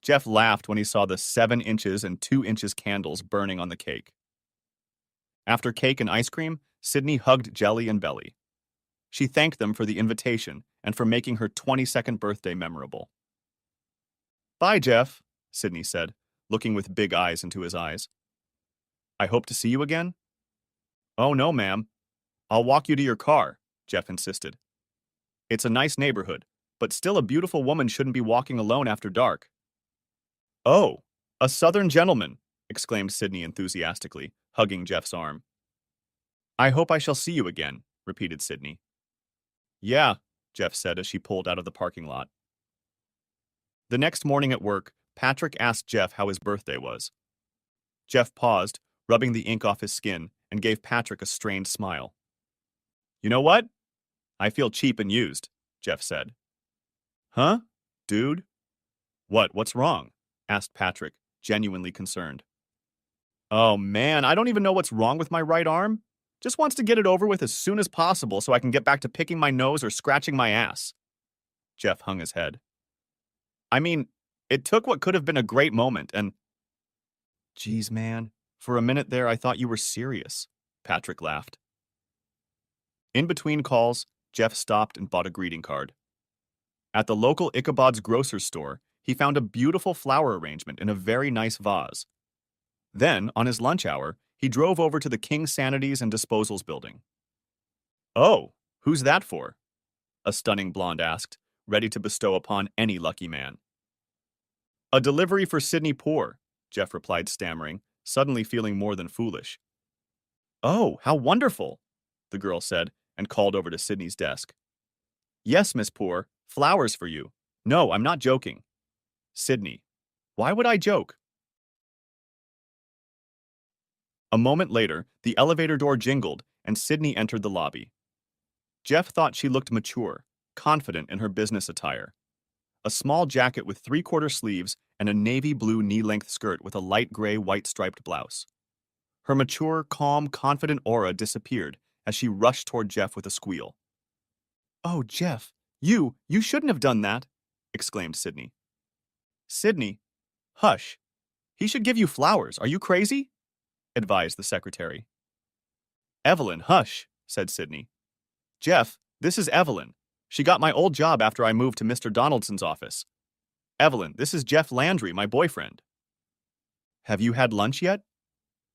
Jeff laughed when he saw the 7 inches and 2 inches candles burning on the cake. After cake and ice cream, Sydney hugged Jelly and Belly. She thanked them for the invitation and for making her 22nd birthday memorable. Bye, Jeff, Sydney said, looking with big eyes into his eyes. I hope to see you again? Oh, no, ma'am. I'll walk you to your car, Jeff insisted. It's a nice neighborhood, but still a beautiful woman shouldn't be walking alone after dark. Oh, a southern gentleman, exclaimed Sydney enthusiastically, hugging Jeff's arm. I hope I shall see you again, repeated Sydney. Yeah, Jeff said as she pulled out of the parking lot. The next morning at work, Patrick asked Jeff how his birthday was. Jeff paused, rubbing the ink off his skin, and gave Patrick a strained smile. You know what? I feel cheap and used, Jeff said. Huh? Dude? What's wrong? Asked Patrick, genuinely concerned. Oh man, I don't even know what's wrong with my right arm. Just wants to get it over with as soon as possible so I can get back to picking my nose or scratching my ass. Jeff hung his head. I mean, it took what could have been a great moment and. Geez, man. For a minute there, I thought you were serious. Patrick laughed. In between calls, Jeff stopped and bought a greeting card. At the local Ichabod's grocery store, he found a beautiful flower arrangement in a very nice vase. Then, on his lunch hour, he drove over to the King Sanities and Disposals building. Oh, who's that for? A stunning blonde asked, ready to bestow upon any lucky man. A delivery for Sidney Poor, Jeff replied, stammering, suddenly feeling more than foolish. Oh, how wonderful, the girl said, and called over to Sidney's desk. Yes, Miss Poor, flowers for you. No, I'm not joking. Sidney, why would I joke? A moment later, the elevator door jingled, and Sidney entered the lobby. Jeff thought she looked mature, confident in her business attire. A small jacket with three-quarter sleeves and a navy blue knee-length skirt with a light gray white striped blouse. Her mature, calm, confident aura disappeared as she rushed toward Jeff with a squeal. Oh, Jeff, you shouldn't have done that, exclaimed Sidney. Sidney, hush. He should give you flowers. Are you crazy? Advised the secretary. Evelyn, hush, said Sidney. Jeff, this is Evelyn. She got my old job after I moved to Mr. Donaldson's office. Evelyn, this is Jeff Landry, my boyfriend. Have you had lunch yet?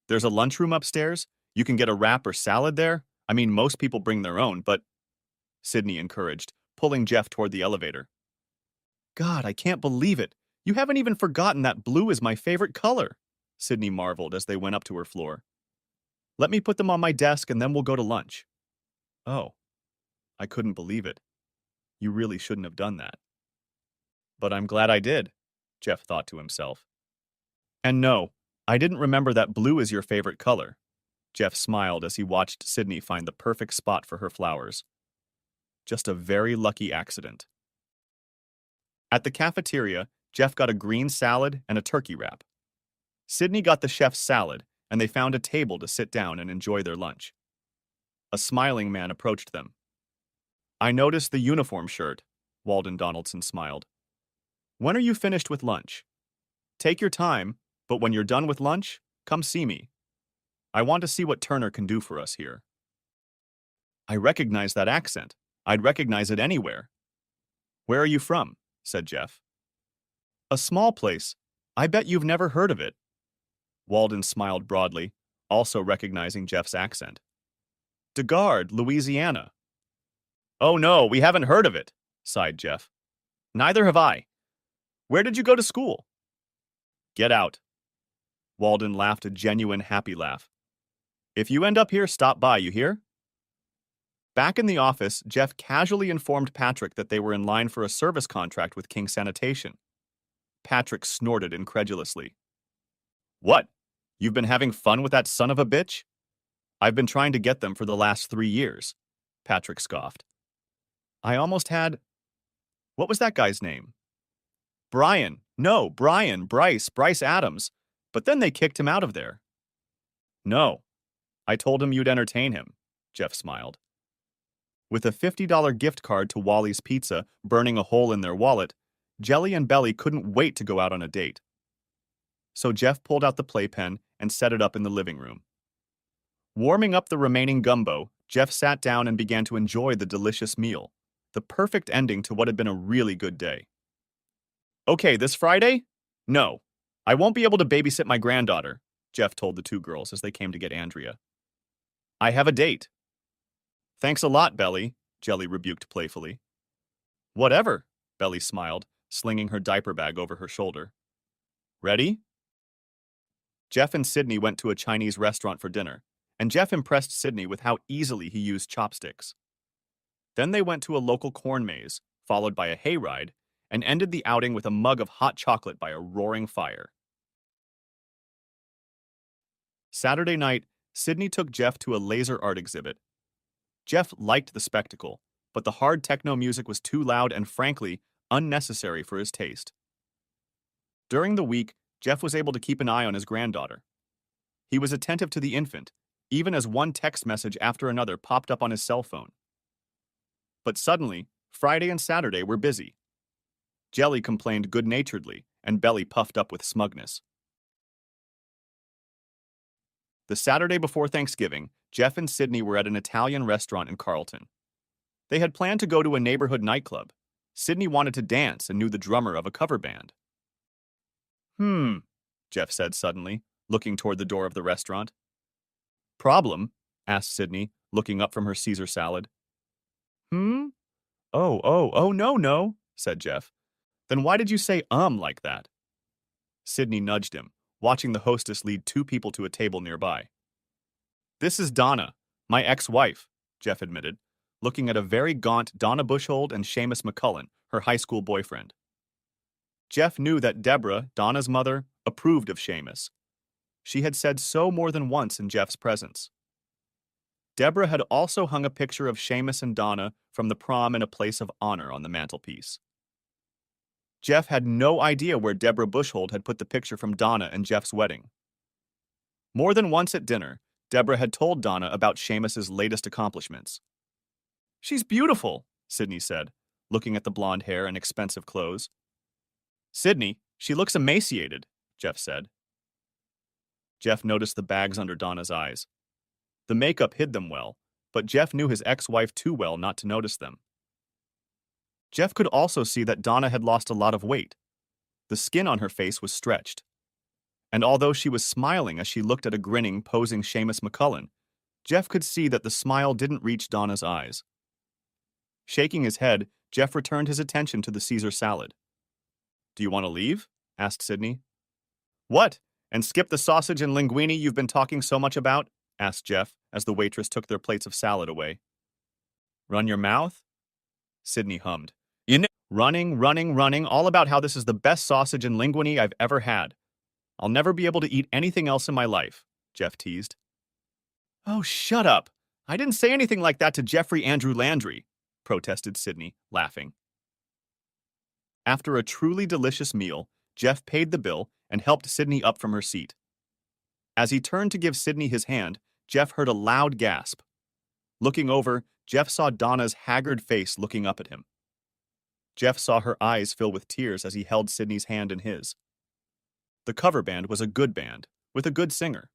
There's a lunchroom upstairs. You can get a wrap or salad there. I mean, most people bring their own, but... Sidney encouraged, pulling Jeff toward the elevator. God, I can't believe it. You haven't even forgotten that blue is my favorite color, Sidney marveled as they went up to her floor. Let me put them on my desk and then we'll go to lunch. Oh, I couldn't believe it. You really shouldn't have done that. But I'm glad I did, Jeff thought to himself. And no, I didn't remember that blue is your favorite color. Jeff smiled as he watched Sidney find the perfect spot for her flowers. Just a very lucky accident. At the cafeteria, Jeff got a green salad and a turkey wrap. Sidney got the chef's salad, and they found a table to sit down and enjoy their lunch. A smiling man approached them. I noticed the uniform shirt, Walden Donaldson smiled. When are you finished with lunch? Take your time, but when you're done with lunch, come see me. I want to see what Turner can do for us here. I recognize that accent. I'd recognize it anywhere. Where are you from? Said Jeff. A small place. I bet you've never heard of it. Walden smiled broadly, also recognizing Jeff's accent. DeGard, Louisiana. Oh no, we haven't heard of it, sighed Jeff. Neither have I. Where did you go to school? Get out. Walden laughed a genuine happy laugh. If you end up here, stop by, you hear? Back in the office, Jeff casually informed Patrick that they were in line for a service contract with King Sanitation. Patrick snorted incredulously. What? You've been having fun with that son of a bitch? I've been trying to get them for the last 3 years, Patrick scoffed. I almost had... What was that guy's name? Brian. No, Bryce Adams. But then they kicked him out of there. No. I told him you'd entertain him, Jeff smiled. With a $50 gift card to Wally's Pizza burning a hole in their wallet, Jelly and Belly couldn't wait to go out on a date. So Jeff pulled out the playpen and set it up in the living room. Warming up the remaining gumbo, Jeff sat down and began to enjoy the delicious meal, the perfect ending to what had been a really good day. Okay, this Friday? No, I won't be able to babysit my granddaughter, Jeff told the two girls as they came to get Andrea. I have a date. Thanks a lot, Belly, Jelly rebuked playfully. Whatever, Belly smiled, slinging her diaper bag over her shoulder. Ready? Jeff and Sidney went to a Chinese restaurant for dinner, and Jeff impressed Sidney with how easily he used chopsticks. Then they went to a local corn maze, followed by a hayride, and ended the outing with a mug of hot chocolate by a roaring fire. Saturday night, Sidney took Jeff to a laser art exhibit. Jeff liked the spectacle, but the hard techno music was too loud and, frankly, unnecessary for his taste. During the week, Jeff was able to keep an eye on his granddaughter. He was attentive to the infant, even as one text message after another popped up on his cell phone. But suddenly, Friday and Saturday were busy. Jelly complained good-naturedly, and Belly puffed up with smugness. The Saturday before Thanksgiving, Jeff and Sydney were at an Italian restaurant in Carlton. They had planned to go to a neighborhood nightclub. Sydney wanted to dance and knew the drummer of a cover band. Jeff said suddenly, looking toward the door of the restaurant. Problem? Asked Sydney, looking up from her Caesar salad. Oh, no, said Jeff. Then why did you say like that? Sydney nudged him, watching the hostess lead two people to a table nearby. This is Donna, my ex-wife, Jeff admitted, looking at a very gaunt Donna Bushhold and Seamus McCullen, her high school boyfriend. Jeff knew that Deborah, Donna's mother, approved of Seamus. She had said so more than once in Jeff's presence. Deborah had also hung a picture of Seamus and Donna from the prom in a place of honor on the mantelpiece. Jeff had no idea where Deborah Bushhold had put the picture from Donna and Jeff's wedding. More than once at dinner, Deborah had told Donna about Seamus's latest accomplishments. She's beautiful, Sydney said, looking at the blonde hair and expensive clothes. Sydney, she looks emaciated, Jeff said. Jeff noticed the bags under Donna's eyes. The makeup hid them well, but Jeff knew his ex-wife too well not to notice them. Jeff could also see that Donna had lost a lot of weight. The skin on her face was stretched. And although she was smiling as she looked at a grinning, posing Seamus McCullen, Jeff could see that the smile didn't reach Donna's eyes. Shaking his head, Jeff returned his attention to the Caesar salad. Do you want to leave? Asked Sydney. What? And skip the sausage and linguine you've been talking so much about? Asked Jeff, as the waitress took their plates of salad away. Run your mouth? Sydney hummed. Running, all about how this is the best sausage and linguine I've ever had. I'll never be able to eat anything else in my life, Jeff teased. Oh, shut up. I didn't say anything like that to Jeffrey Andrew Landry, protested Sydney, laughing. After a truly delicious meal, Jeff paid the bill and helped Sydney up from her seat. As he turned to give Sydney his hand, Jeff heard a loud gasp. Looking over, Jeff saw Donna's haggard face looking up at him. Jeff saw her eyes fill with tears as he held Sydney's hand in his. The cover band was a good band, with a good singer.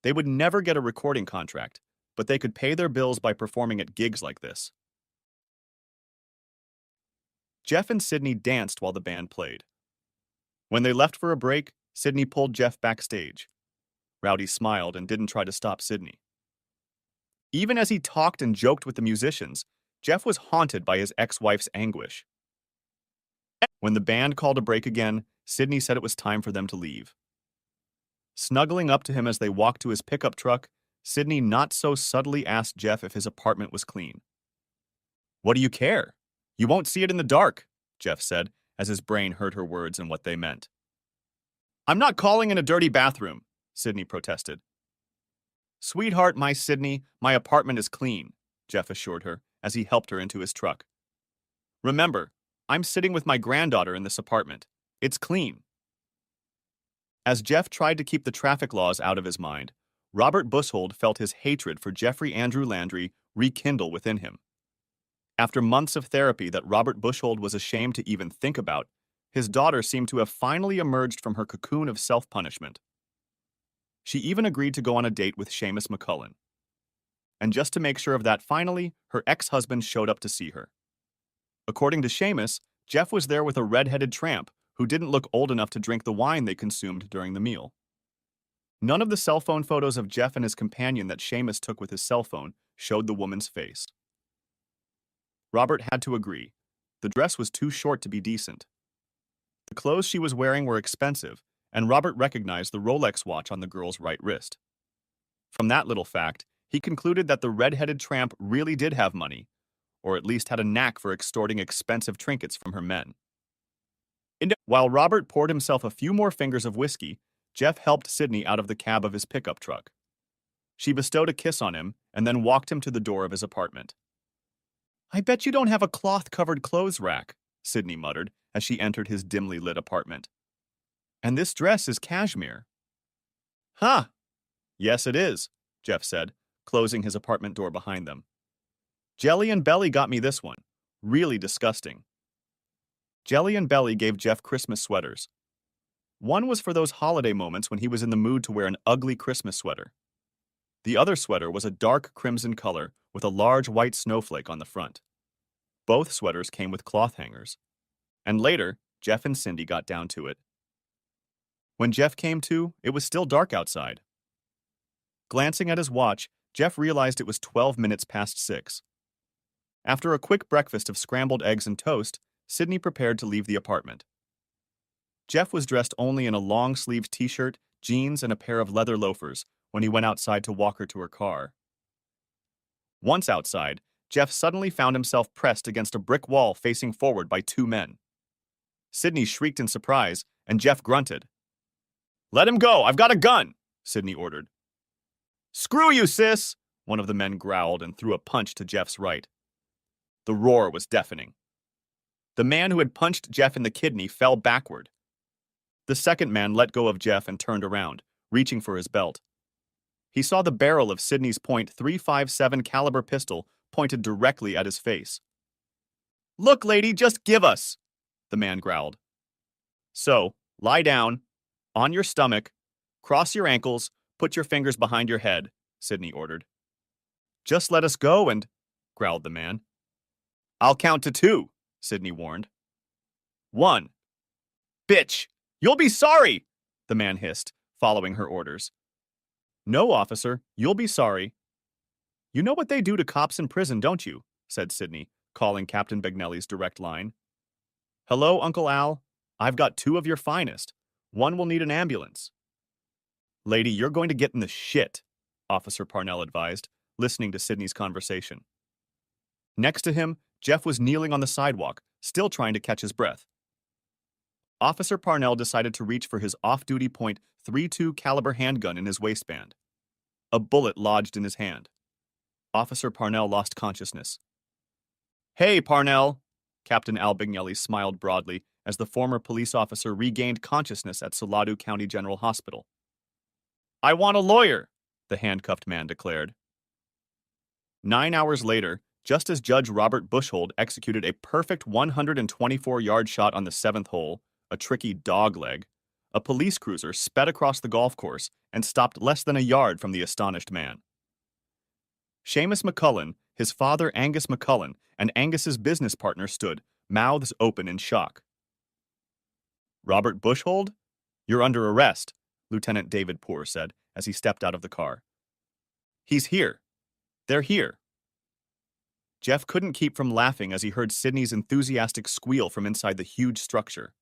They would never get a recording contract, but they could pay their bills by performing at gigs like this. Jeff and Sydney danced while the band played. When they left for a break, Sydney pulled Jeff backstage. Rowdy smiled and didn't try to stop Sydney. Even as he talked and joked with the musicians, Jeff was haunted by his ex-wife's anguish. When the band called a break again, Sydney said it was time for them to leave. Snuggling up to him as they walked to his pickup truck, Sydney not so subtly asked Jeff if his apartment was clean. What do you care? You won't see it in the dark, Jeff said, as his brain heard her words and what they meant. I'm not calling in a dirty bathroom, Sydney protested. Sweetheart, my Sydney, my apartment is clean, Jeff assured her as he helped her into his truck. Remember, I'm sitting with my granddaughter in this apartment. It's clean. As Jeff tried to keep the traffic laws out of his mind, Robert Bushhold felt his hatred for Jeffrey Andrew Landry rekindle within him. After months of therapy that Robert Bushhold was ashamed to even think about, his daughter seemed to have finally emerged from her cocoon of self-punishment. She even agreed to go on a date with Seamus McCullen. And just to make sure of that finally, her ex-husband showed up to see her. According to Seamus, Jeff was there with a red-headed tramp who didn't look old enough to drink the wine they consumed during the meal. None of the cell phone photos of Jeff and his companion that Seamus took with his cell phone showed the woman's face. Robert had to agree. The dress was too short to be decent. The clothes she was wearing were expensive, and Robert recognized the Rolex watch on the girl's right wrist. From that little fact, he concluded that the red-headed tramp really did have money, or at least had a knack for extorting expensive trinkets from her men. While Robert poured himself a few more fingers of whiskey, Jeff helped Sydney out of the cab of his pickup truck. She bestowed a kiss on him and then walked him to the door of his apartment. I bet you don't have a cloth-covered clothes rack, Sydney muttered as she entered his dimly lit apartment. And this dress is cashmere. Huh. Yes, it is, Jeff said, closing his apartment door behind them. Jelly and Belly got me this one. Really disgusting. Jelly and Belly gave Jeff Christmas sweaters. One was for those holiday moments when he was in the mood to wear an ugly Christmas sweater. The other sweater was a dark crimson color with a large white snowflake on the front. Both sweaters came with cloth hangers. And later, Jeff and Cindy got down to it. When Jeff came to, it was still dark outside. Glancing at his watch, Jeff realized it was 12 minutes past 6. After a quick breakfast of scrambled eggs and toast, Sydney prepared to leave the apartment. Jeff was dressed only in a long-sleeved t-shirt, jeans, and a pair of leather loafers when he went outside to walk her to her car. Once outside, Jeff suddenly found himself pressed against a brick wall facing forward by two men. Sydney shrieked in surprise, and Jeff grunted. "Let him go! I've got a gun!" Sydney ordered. "Screw you, sis!" one of the men growled and threw a punch to Jeff's right. The roar was deafening. The man who had punched Jeff in the kidney fell backward. The second man let go of Jeff and turned around, reaching for his belt. He saw the barrel of Sydney's .357 caliber pistol pointed directly at his face. "Look, lady, just give us!" the man growled. "So, lie down, on your stomach, cross your ankles, put your fingers behind your head," Sydney ordered. "Just let us go and," growled the man. "I'll count to 2, Sydney warned. 1. "Bitch! You'll be sorry!" the man hissed, following her orders. "No, officer, you'll be sorry." "You know what they do to cops in prison, don't you?" said Sydney, calling Captain Bagnelli's direct line. "Hello, Uncle Al. I've got 2 of your finest. One will need an ambulance." "Lady, you're going to get in the shit," Officer Parnell advised, listening to Sydney's conversation. Next to him, Jeff was kneeling on the sidewalk, still trying to catch his breath. Officer Parnell decided to reach for his off-duty .32 caliber handgun in his waistband. A bullet lodged in his hand. Officer Parnell lost consciousness. "Hey, Parnell!" Captain Al Bagnelli smiled broadly as the former police officer regained consciousness at Salado County General Hospital. "I want a lawyer," the handcuffed man declared. 9 hours later, just as Judge Robert Bushhold executed a perfect 124-yard shot on the 7th hole, a tricky dogleg, a police cruiser sped across the golf course and stopped less than a yard from the astonished man. Seamus McCullen, his father Angus McCullen, and Angus's business partner stood, mouths open in shock. "Robert Bushhold? You're under arrest," Lieutenant David Poore said as he stepped out of the car. "He's here. They're here." Jeff couldn't keep from laughing as he heard Sydney's enthusiastic squeal from inside the huge structure.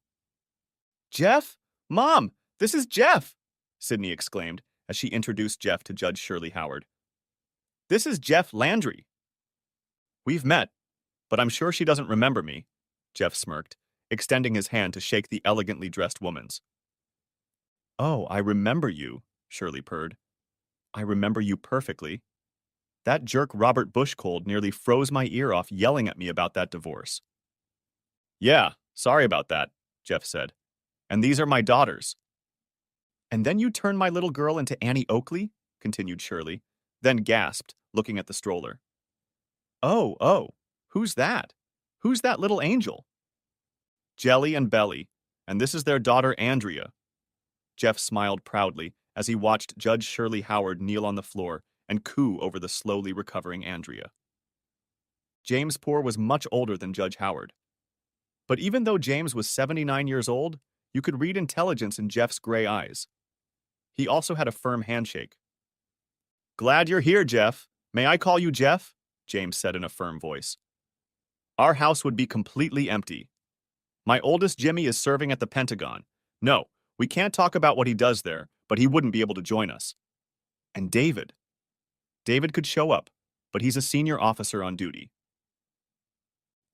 "Jeff? Mom, this is Jeff!" Sydney exclaimed as she introduced Jeff to Judge Shirley Howard. "This is Jeff Landry." "We've met, but I'm sure she doesn't remember me," Jeff smirked, extending his hand to shake the elegantly dressed woman's. "Oh, I remember you," Shirley purred. "I remember you perfectly. That jerk Robert Bushhold nearly froze my ear off yelling at me about that divorce." "Yeah, sorry about that," Jeff said. "And these are my daughters." "And then you turned my little girl into Annie Oakley?" continued Shirley, then gasped, looking at the stroller. Oh, who's that? Who's that little angel?" "Jelly and Belly, and this is their daughter Andrea." Jeff smiled proudly as he watched Judge Shirley Howard kneel on the floor and coo over the slowly recovering Andrea. James Poore was much older than Judge Howard. But even though James was 79 years old, you could read intelligence in Jeff's gray eyes. He also had a firm handshake. "Glad you're here, Jeff. May I call you Jeff?" James said in a firm voice. "Our house would be completely empty. My oldest Jimmy is serving at the Pentagon. No, we can't talk about what he does there, but he wouldn't be able to join us. And David. David could show up, but he's a senior officer on duty.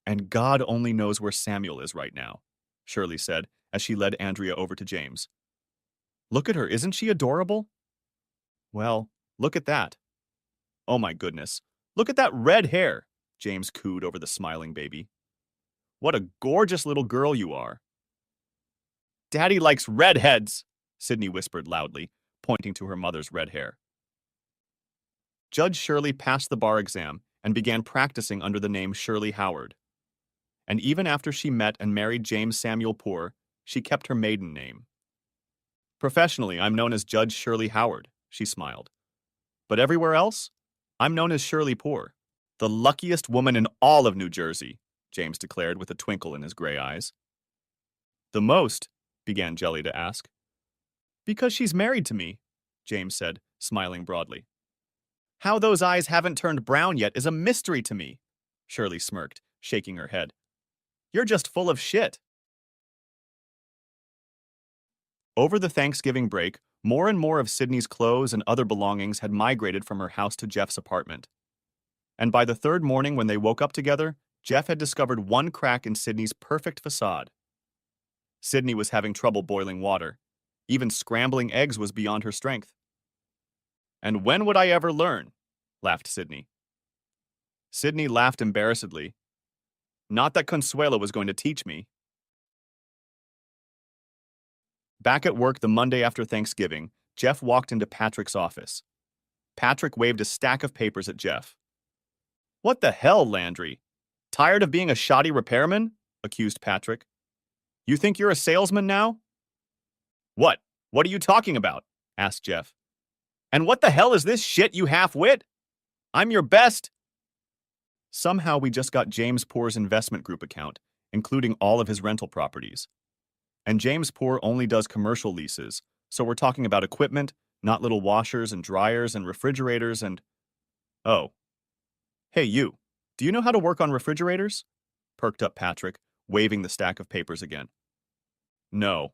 And God only knows where Samuel is right now," Shirley said as she led Andrea over to James. "Look at her, isn't she adorable?" "Well, look at that." "Oh my goodness, look at that red hair," James cooed over the smiling baby. "What a gorgeous little girl you are." Daddy likes redheads, Sydney whispered loudly, pointing to her mother's red hair. Judge Shirley passed the bar exam and began practicing under the name Shirley Howard. And even after she met and married James Samuel Poor, she kept her maiden name. Professionally, I'm known as Judge Shirley Howard, she smiled. But everywhere else, I'm known as Shirley Poor. The luckiest woman in all of New Jersey, James declared with a twinkle in his gray eyes. The most, began Jelly to ask. Because she's married to me, James said, smiling broadly. How those eyes haven't turned brown yet is a mystery to me, Shirley smirked, shaking her head. You're just full of shit. Over the Thanksgiving break, more and more of Sydney's clothes and other belongings had migrated from her house to Jeff's apartment. And by the third morning when they woke up together, Jeff had discovered one crack in Sydney's perfect facade. Sydney was having trouble boiling water. Even scrambling eggs was beyond her strength. And when would I ever learn? Laughed Sydney. Sydney laughed embarrassedly. Not that Consuelo was going to teach me. Back at work the Monday after Thanksgiving, Jeff walked into Patrick's office. Patrick waved a stack of papers at Jeff. What the hell, Landry? Tired of being a shoddy repairman? Accused Patrick. You think you're a salesman now? What? What are you talking about? Asked Jeff. And what the hell is this shit, you half-wit? I'm your best. Somehow we just got James Poor's investment group account, including all of his rental properties. And James Poor only does commercial leases, so we're talking about equipment, not little washers and dryers and refrigerators and... Oh. Hey, you. Do you know how to work on refrigerators? Perked up Patrick, waving the stack of papers again. No,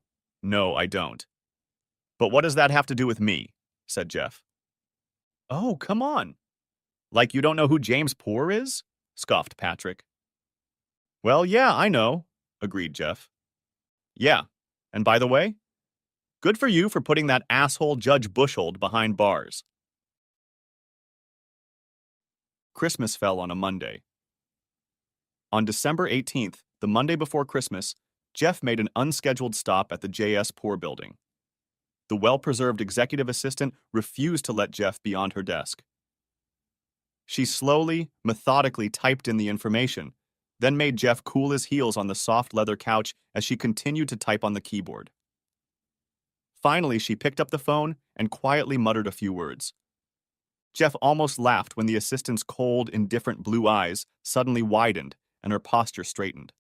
I don't. But what does that have to do with me? Said Jeff. Oh, come on. Like you don't know who James Poor is? Scoffed Patrick. Well, yeah, I know, agreed Jeff. Yeah, and by the way, good for you for putting that asshole Judge Bushhold behind bars. Christmas fell on a Monday. On December 18th, the Monday before Christmas, Jeff made an unscheduled stop at the J.S. Poor building. The well-preserved executive assistant refused to let Jeff beyond her desk. She slowly, methodically typed in the information, then made Jeff cool his heels on the soft leather couch as she continued to type on the keyboard. Finally, she picked up the phone and quietly muttered a few words. Jeff almost laughed when the assistant's cold, indifferent blue eyes suddenly widened and her posture straightened.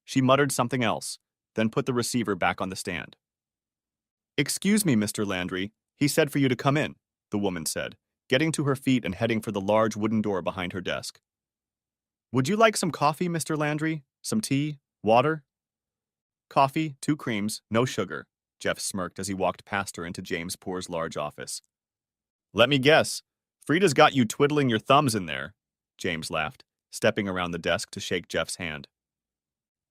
She muttered something else, then put the receiver back on the stand. Excuse me, Mr. Landry. He said for you to come in, the woman said, getting to her feet and heading for the large wooden door behind her desk. Would you like some coffee, Mr. Landry? Some tea? Water? Coffee, 2 creams, no sugar, Jeff smirked as he walked past her into James Poor's large office. Let me guess. Frida's got you twiddling your thumbs in there, James laughed, stepping around the desk to shake Jeff's hand.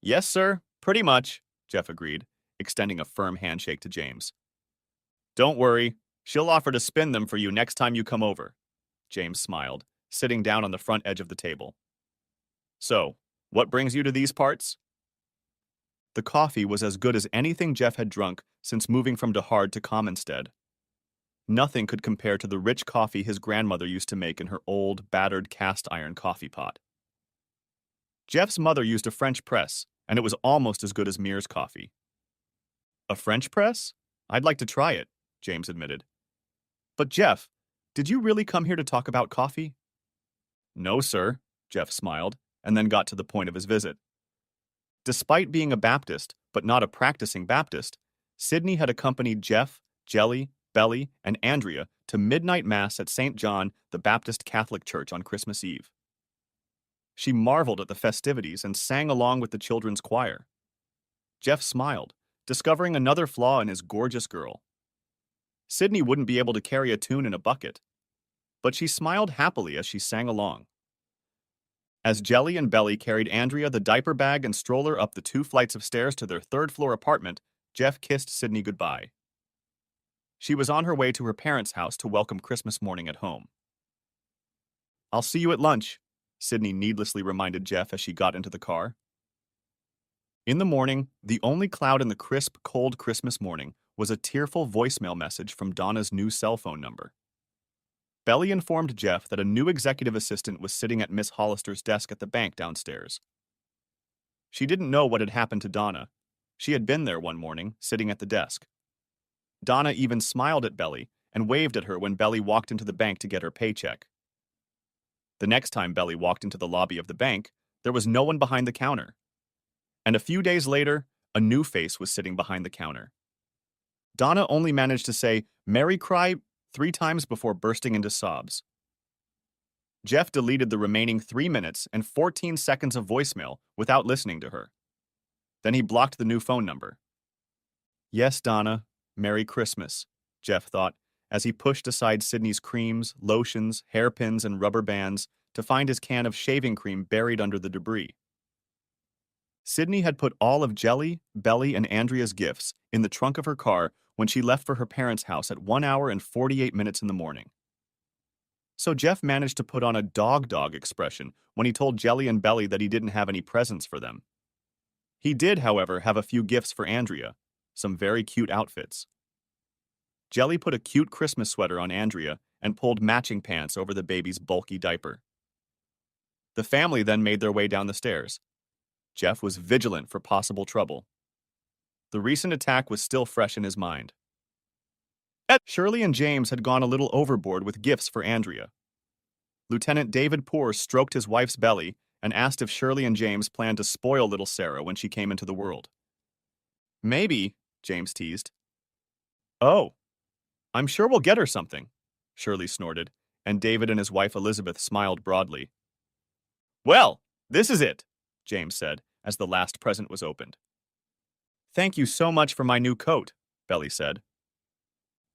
Yes, sir, pretty much, Jeff agreed, extending a firm handshake to James. Don't worry, she'll offer to spin them for you next time you come over, James smiled, sitting down on the front edge of the table. So, what brings you to these parts? The coffee was as good as anything Jeff had drunk since moving from DeHard to Commonstead. Nothing could compare to the rich coffee his grandmother used to make in her old, battered cast-iron coffee pot. Jeff's mother used a French press, and it was almost as good as Mears coffee. A French press? I'd like to try it, James admitted. But Jeff, did you really come here to talk about coffee? No, sir, Jeff smiled, and then got to the point of his visit. Despite being a Baptist, but not a practicing Baptist, Sydney had accompanied Jeff, Jelly, Belly, and Andrea to midnight mass at St. John, the Baptist Catholic Church on Christmas Eve. She marveled at the festivities and sang along with the children's choir. Jeff smiled, discovering another flaw in his gorgeous girl. Sydney wouldn't be able to carry a tune in a bucket, but she smiled happily as she sang along. As Jelly and Belly carried Andrea the diaper bag and stroller up the 2 flights of stairs to their 3rd-floor apartment, Jeff kissed Sydney goodbye. She was on her way to her parents' house to welcome Christmas morning at home. I'll see you at lunch, Sydney needlessly reminded Jeff as she got into the car. In the morning, the only cloud in the crisp, cold Christmas morning was a tearful voicemail message from Donna's new cell phone number. Belly informed Jeff that a new executive assistant was sitting at Miss Hollister's desk at the bank downstairs. She didn't know what had happened to Donna. She had been there one morning, sitting at the desk. Donna even smiled at Belly and waved at her when Belly walked into the bank to get her paycheck. The next time Belly walked into the lobby of the bank, there was no one behind the counter. And a few days later, a new face was sitting behind the counter. Donna only managed to say, "Merry Cry" 3 times before bursting into sobs. Jeff deleted the remaining 3 minutes and 14 seconds of voicemail without listening to her. Then he blocked the new phone number. "Yes, Donna, Merry Christmas," Jeff thought, as he pushed aside Sydney's creams, lotions, hairpins, and rubber bands to find his can of shaving cream buried under the debris. Sydney had put all of Jelly, Belly, and Andrea's gifts in the trunk of her car when she left for her parents' house at 1 hour and 48 minutes in the morning. So Jeff managed to put on a dog expression when he told Jelly and Belly that he didn't have any presents for them. He did, however, have a few gifts for Andrea, some very cute outfits. Jelly put a cute Christmas sweater on Andrea and pulled matching pants over the baby's bulky diaper. The family then made their way down the stairs. Jeff was vigilant for possible trouble. The recent attack was still fresh in his mind. Shirley and James had gone a little overboard with gifts for Andrea. Lieutenant David Poor stroked his wife's belly and asked if Shirley and James planned to spoil little Sarah when she came into the world. "Maybe," James teased. "Oh, I'm sure we'll get her something," Shirley snorted, and David and his wife Elizabeth smiled broadly. "Well, this is it," James said, as the last present was opened. "Thank you so much for my new coat," Belly said.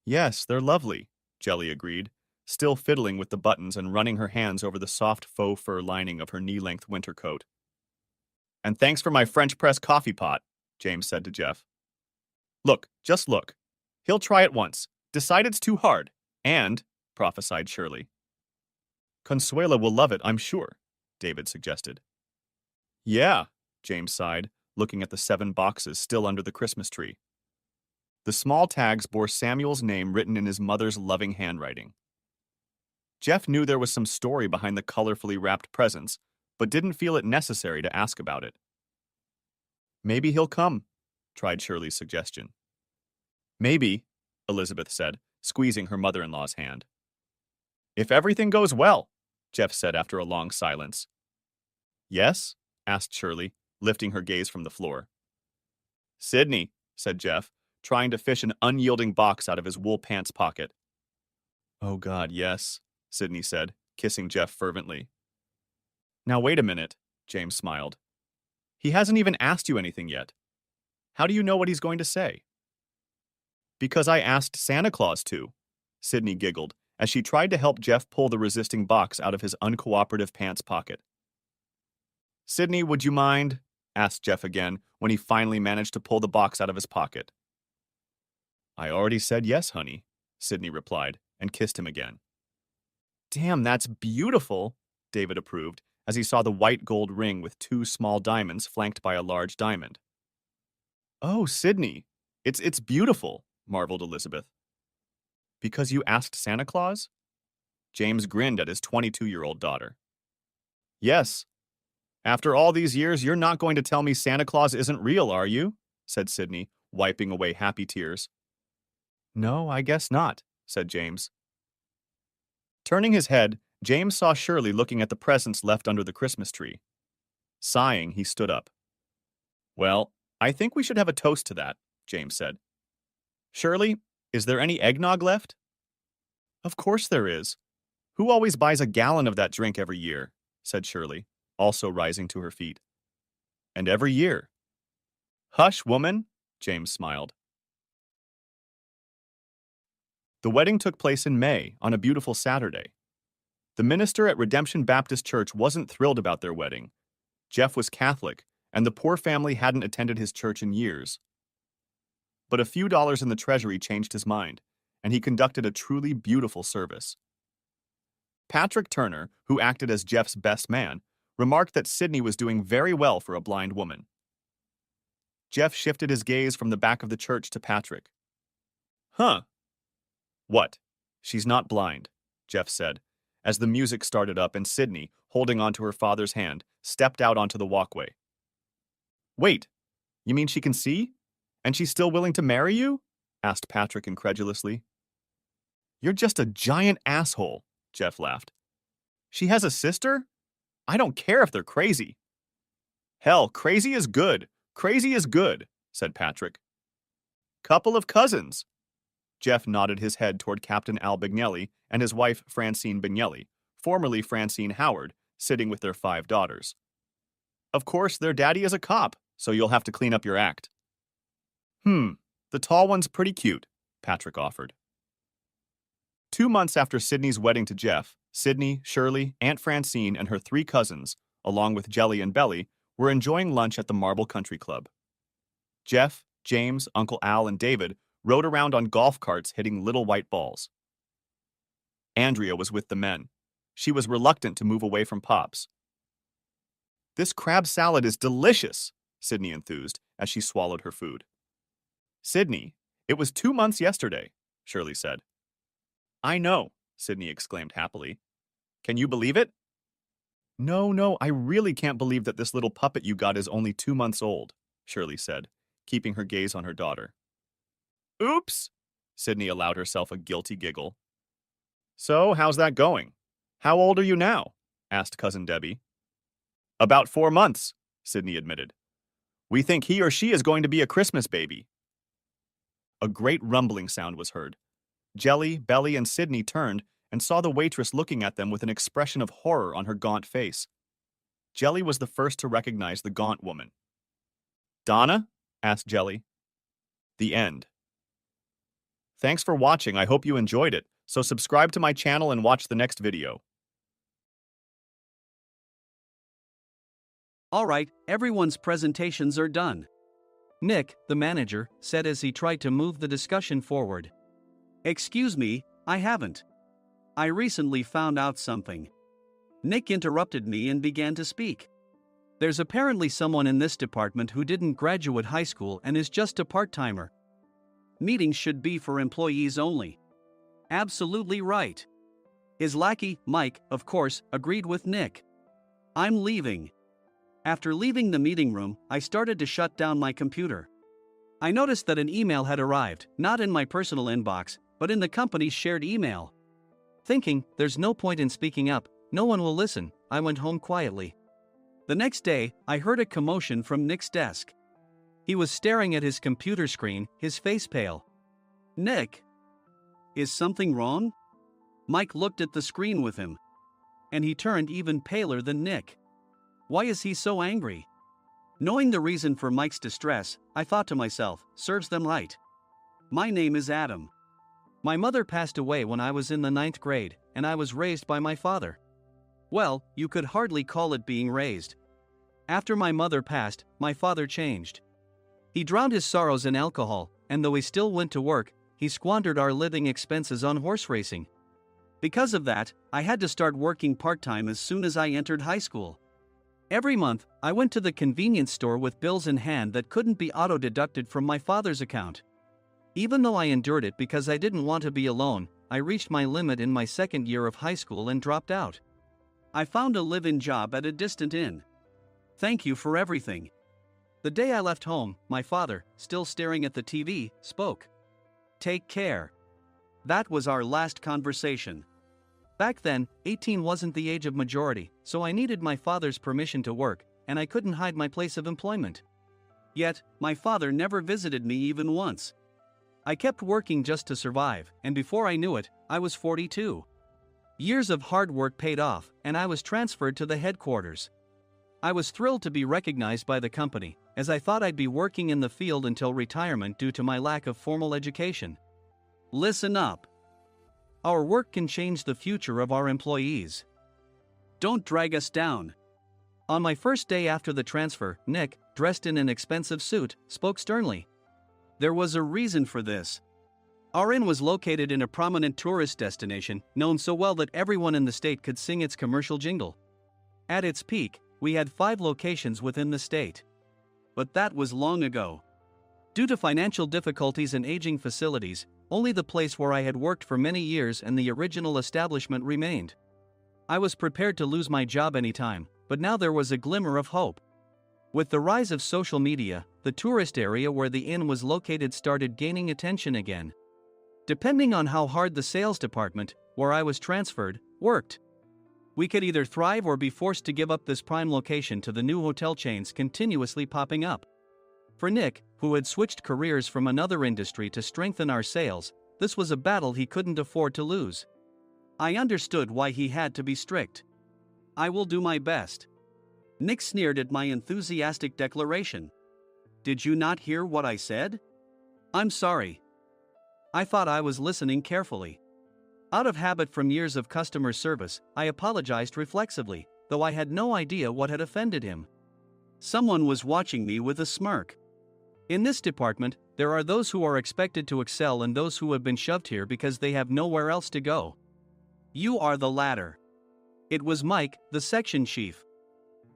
"Yes, they're lovely," Jelly agreed, still fiddling with the buttons and running her hands over the soft faux fur lining of her knee-length winter coat. "And thanks for my French press coffee pot," James said to Jeff. "Look, just look. He'll try it once, decide it's too hard, and," prophesied Shirley. "Consuela will love it, I'm sure," David suggested. "Yeah," James sighed, looking at the 7 boxes still under the Christmas tree. The small tags bore Samuel's name written in his mother's loving handwriting. Jeff knew there was some story behind the colorfully wrapped presents, but didn't feel it necessary to ask about it. "Maybe he'll come," tried Shirley's suggestion. "Maybe," Elizabeth said, squeezing her mother-in-law's hand. "If everything goes well," Jeff said after a long silence. "Yes?" asked Shirley, lifting her gaze from the floor. "Sydney," said Jeff, trying to fish an unyielding box out of his wool pants pocket. "Oh God, yes," Sydney said, kissing Jeff fervently. "Now wait a minute," James smiled. "He hasn't even asked you anything yet. How do you know what he's going to say?" "Because I asked Santa Claus to," Sydney giggled as she tried to help Jeff pull the resisting box out of his uncooperative pants pocket. "Sydney, would you mind?" asked Jeff again when he finally managed to pull the box out of his pocket. "I already said yes, honey," Sydney replied, and kissed him again. "Damn, that's beautiful," David approved as he saw the white gold ring with 2 small diamonds flanked by a large diamond. "Oh, Sydney, it's beautiful," marveled Elizabeth. "Because you asked Santa Claus?" James grinned at his 22-year-old daughter. "Yes. After all these years, you're not going to tell me Santa Claus isn't real, are you?" said Sydney, wiping away happy tears. "No, I guess not," said James. Turning his head, James saw Shirley looking at the presents left under the Christmas tree. Sighing, he stood up. "Well, I think we should have a toast to that," James said. "Shirley, is there any eggnog left?" "Of course there is. Who always buys a gallon of that drink every year?" said Shirley, also rising to her feet. "And every year." "Hush, woman," James smiled. The wedding took place in May, on a beautiful Saturday. The minister at Redemption Baptist Church wasn't thrilled about their wedding. Jeff was Catholic, and the poor family hadn't attended his church in years. But a few dollars in the treasury changed his mind, and he conducted a truly beautiful service. Patrick Turner, who acted as Jeff's best man, remarked that Sydney was doing very well for a blind woman. Jeff shifted his gaze from the back of the church to Patrick. Huh. What? She's not blind, Jeff said, as the music started up and Sydney, holding onto her father's hand, stepped out onto the walkway. Wait, you mean she can see? And she's still willing to marry you? Asked Patrick incredulously. You're just a giant asshole, Jeff laughed. She has a sister? I don't care if they're crazy. Hell, crazy is good. Crazy is good, said Patrick. Couple of cousins. Jeff nodded his head toward Captain Al Bignelli and his wife Francine Bignelli, formerly Francine Howard, sitting with their 5 daughters. Of course, their daddy is a cop, so you'll have to clean up your act. The tall one's pretty cute, Patrick offered. 2 months after Sydney's wedding to Jeff, Sydney, Shirley, Aunt Francine, and her 3 cousins, along with Jelly and Belly, were enjoying lunch at the Marble Country Club. Jeff, James, Uncle Al, and David rode around on golf carts hitting little white balls. Andrea was with the men. She was reluctant to move away from Pops. This crab salad is delicious, Sydney enthused as she swallowed her food. Sydney, it was 2 months yesterday, Shirley said. I know, Sydney exclaimed happily. Can you believe it? No, I really can't believe that this little puppet you got is only 2 months old, Shirley said, keeping her gaze on her daughter. Oops, Sydney allowed herself a guilty giggle. So, how's that going? How old are you now? Asked Cousin Debbie. About 4 months, Sydney admitted. We think he or she is going to be a Christmas baby. A great rumbling sound was heard. Jelly, Belly, and Sydney turned and saw the waitress looking at them with an expression of horror on her gaunt face. Jelly was the first to recognize the gaunt woman. Donna? Asked Jelly. The end. Thanks for watching. I hope you enjoyed it. So subscribe to my channel and watch the next video. Alright, everyone's presentations are done. Nick, the manager, said as he tried to move the discussion forward. Excuse me, I haven't. I recently found out something. Nick interrupted me and began to speak. There's apparently someone in this department who didn't graduate high school and is just a part-timer. Meetings should be for employees only. Absolutely right. His lackey, Mike, of course, agreed with Nick. I'm leaving. After leaving the meeting room, I started to shut down my computer. I noticed that an email had arrived, not in my personal inbox, but in the company's shared email. Thinking, there's no point in speaking up, no one will listen, I went home quietly. The next day, I heard a commotion from Nick's desk. He was staring at his computer screen, his face pale. Nick? Is something wrong? Mike looked at the screen with him. And he turned even paler than Nick. Why is he so angry? Knowing the reason for Mike's distress, I thought to myself, serves them right. My name is Adam. My mother passed away when I was in the 9th grade, and I was raised by my father. Well, you could hardly call it being raised. After my mother passed, my father changed. He drowned his sorrows in alcohol, and though he still went to work, he squandered our living expenses on horse racing. Because of that, I had to start working part-time as soon as I entered high school. Every month, I went to the convenience store with bills in hand that couldn't be auto-deducted from my father's account. Even though I endured it because I didn't want to be alone, I reached my limit in my 2nd year of high school and dropped out. I found a live-in job at a distant inn. Thank you for everything. The day I left home, my father, still staring at the TV, spoke. Take care. That was our last conversation. Back then, 18 wasn't the age of majority, so I needed my father's permission to work, and I couldn't hide my place of employment. Yet, my father never visited me even once. I kept working just to survive, and before I knew it, I was 42. Years of hard work paid off, and I was transferred to the headquarters. I was thrilled to be recognized by the company, as I thought I'd be working in the field until retirement due to my lack of formal education. Listen up. Our work can change the future of our employees. Don't drag us down. On my first day after the transfer, Nick, dressed in an expensive suit, spoke sternly. There was a reason for this. Our inn was located in a prominent tourist destination, known so well that everyone in the state could sing its commercial jingle. At its peak, we had 5 locations within the state. but that was long ago. Due to financial difficulties and aging facilities, only the place where I had worked for many years and the original establishment remained. I was prepared to lose my job anytime, but now there was a glimmer of hope. With the rise of social media, the tourist area where the inn was located started gaining attention again. Depending on how hard the sales department, where I was transferred, worked, we could either thrive or be forced to give up this prime location to the new hotel chains continuously popping up. For Nick, who had switched careers from another industry to strengthen our sales, this was a battle he couldn't afford to lose. I understood why he had to be strict. "I will do my best." Nick sneered at my enthusiastic declaration. "Did you not hear what I said?" "I'm sorry." I thought I was listening carefully. Out of habit from years of customer service, I apologized reflexively, though I had no idea what had offended him. Someone was watching me with a smirk. In this department, there are those who are expected to excel and those who have been shoved here because they have nowhere else to go. You are the latter. It was Mike, the section chief.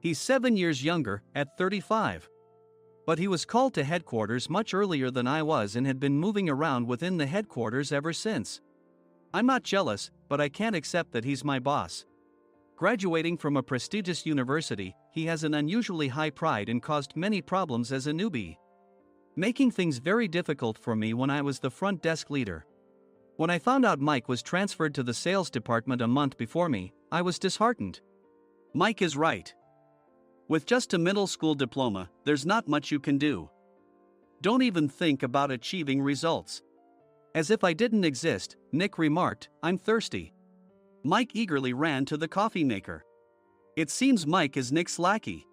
He's 7 years younger, at 35. But he was called to headquarters much earlier than I was and had been moving around within the headquarters ever since. I'm not jealous, but I can't accept that he's my boss. Graduating from a prestigious university, he has an unusually high pride and caused many problems as a newbie, making things very difficult for me when I was the front desk leader. When I found out Mike was transferred to the sales department a month before me, I was disheartened. Mike is right. With just a middle school diploma, there's not much you can do. Don't even think about achieving results. As if I didn't exist, Nick remarked, "I'm thirsty." Mike eagerly ran to the coffee maker. It seems Mike is Nick's lackey.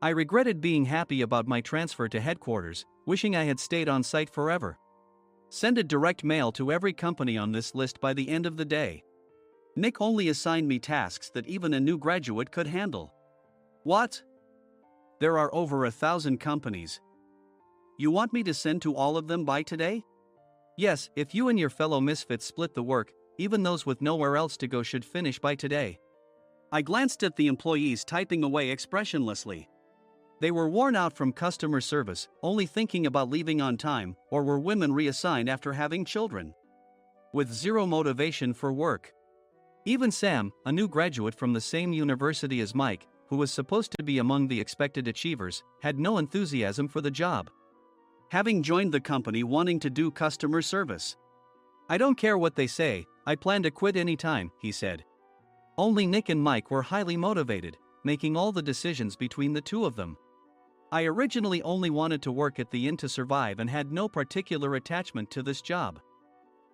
I regretted being happy about my transfer to headquarters, wishing I had stayed on site forever. Send a direct mail to every company on this list by the end of the day. Nick only assigned me tasks that even a new graduate could handle. What? There are over 1,000 companies. You want me to send to all of them by today? Yes, if you and your fellow misfits split the work, even those with nowhere else to go should finish by today. I glanced at the employees typing away expressionlessly. They were worn out from customer service, only thinking about leaving on time, or were women reassigned after having children, with zero motivation for work. Even Sam, a new graduate from the same university as Mike, who was supposed to be among the expected achievers, had no enthusiasm for the job, having joined the company wanting to do customer service. "I don't care what they say, I plan to quit any time," he said. Only Nick and Mike were highly motivated, making all the decisions between the two of them. I originally only wanted to work at the inn to survive and had no particular attachment to this job.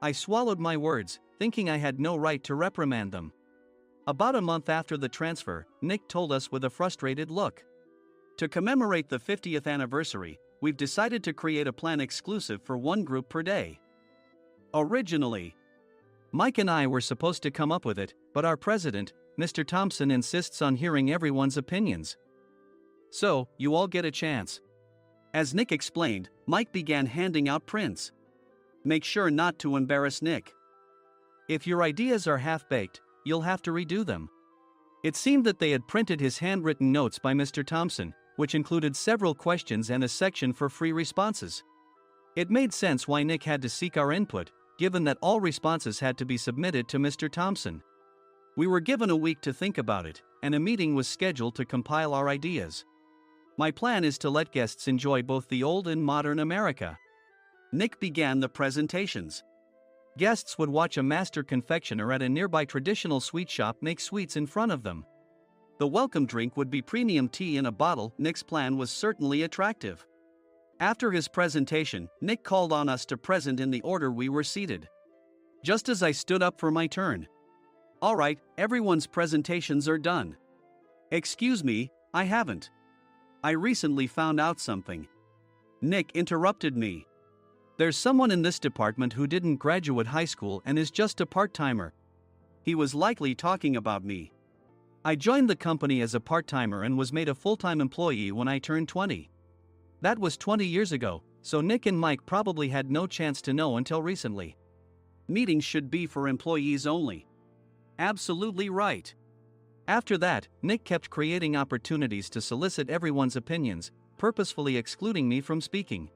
I swallowed my words, thinking I had no right to reprimand them. About a month after the transfer, Nick told us with a frustrated look. "To commemorate the 50th anniversary, we've decided to create a plan exclusive for one group per day. Originally, Mike and I were supposed to come up with it, but our president, Mr. Thompson, insists on hearing everyone's opinions. So, you all get a chance." As Nick explained, Mike began handing out prints. Make sure not to embarrass Nick. If your ideas are half-baked, you'll have to redo them. It seemed that they had printed his handwritten notes by Mr. Thompson, which included several questions and a section for free responses. It made sense why Nick had to seek our input, given that all responses had to be submitted to Mr. Thompson. We were given a week to think about it, and a meeting was scheduled to compile our ideas. My plan is to let guests enjoy both the old and modern America. Nick began the presentations. Guests would watch a master confectioner at a nearby traditional sweet shop make sweets in front of them. The welcome drink would be premium tea in a bottle. Nick's plan was certainly attractive. After his presentation, Nick called on us to present in the order we were seated. Just as I stood up for my turn. "All right, everyone's presentations are done." "Excuse me, I haven't. I recently found out something." Nick interrupted me. "There's someone in this department who didn't graduate high school and is just a part-timer." He was likely talking about me. I joined the company as a part-timer and was made a full-time employee when I turned 20. That was 20 years ago, so Nick and Mike probably had no chance to know until recently. Meetings should be for employees only. Absolutely right. After that, Nick kept creating opportunities to solicit everyone's opinions, purposefully excluding me from speaking.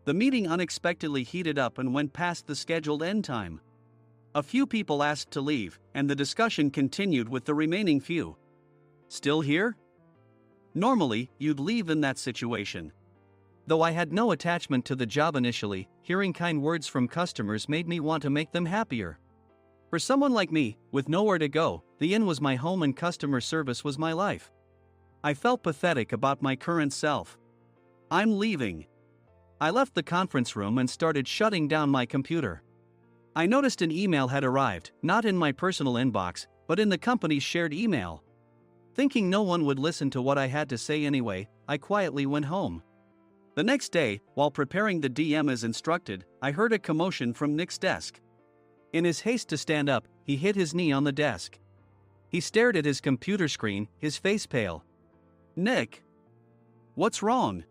The meeting unexpectedly heated up and went past the scheduled end time. A few people asked to leave, and the discussion continued with the remaining few. Still here? Normally, you'd leave in that situation. Though I had no attachment to the job initially, hearing kind words from customers made me want to make them happier. For someone like me, with nowhere to go, the inn was my home and customer service was my life. I felt pathetic about my current self. I'm leaving. I left the conference room and started shutting down my computer. I noticed an email had arrived, not in my personal inbox, but in the company's shared email. Thinking no one would listen to what I had to say anyway, I quietly went home. The next day, while preparing the DM as instructed, I heard a commotion from Nick's desk. In his haste to stand up, he hit his knee on the desk. He stared at his computer screen, his face pale. "Nick! What's wrong?"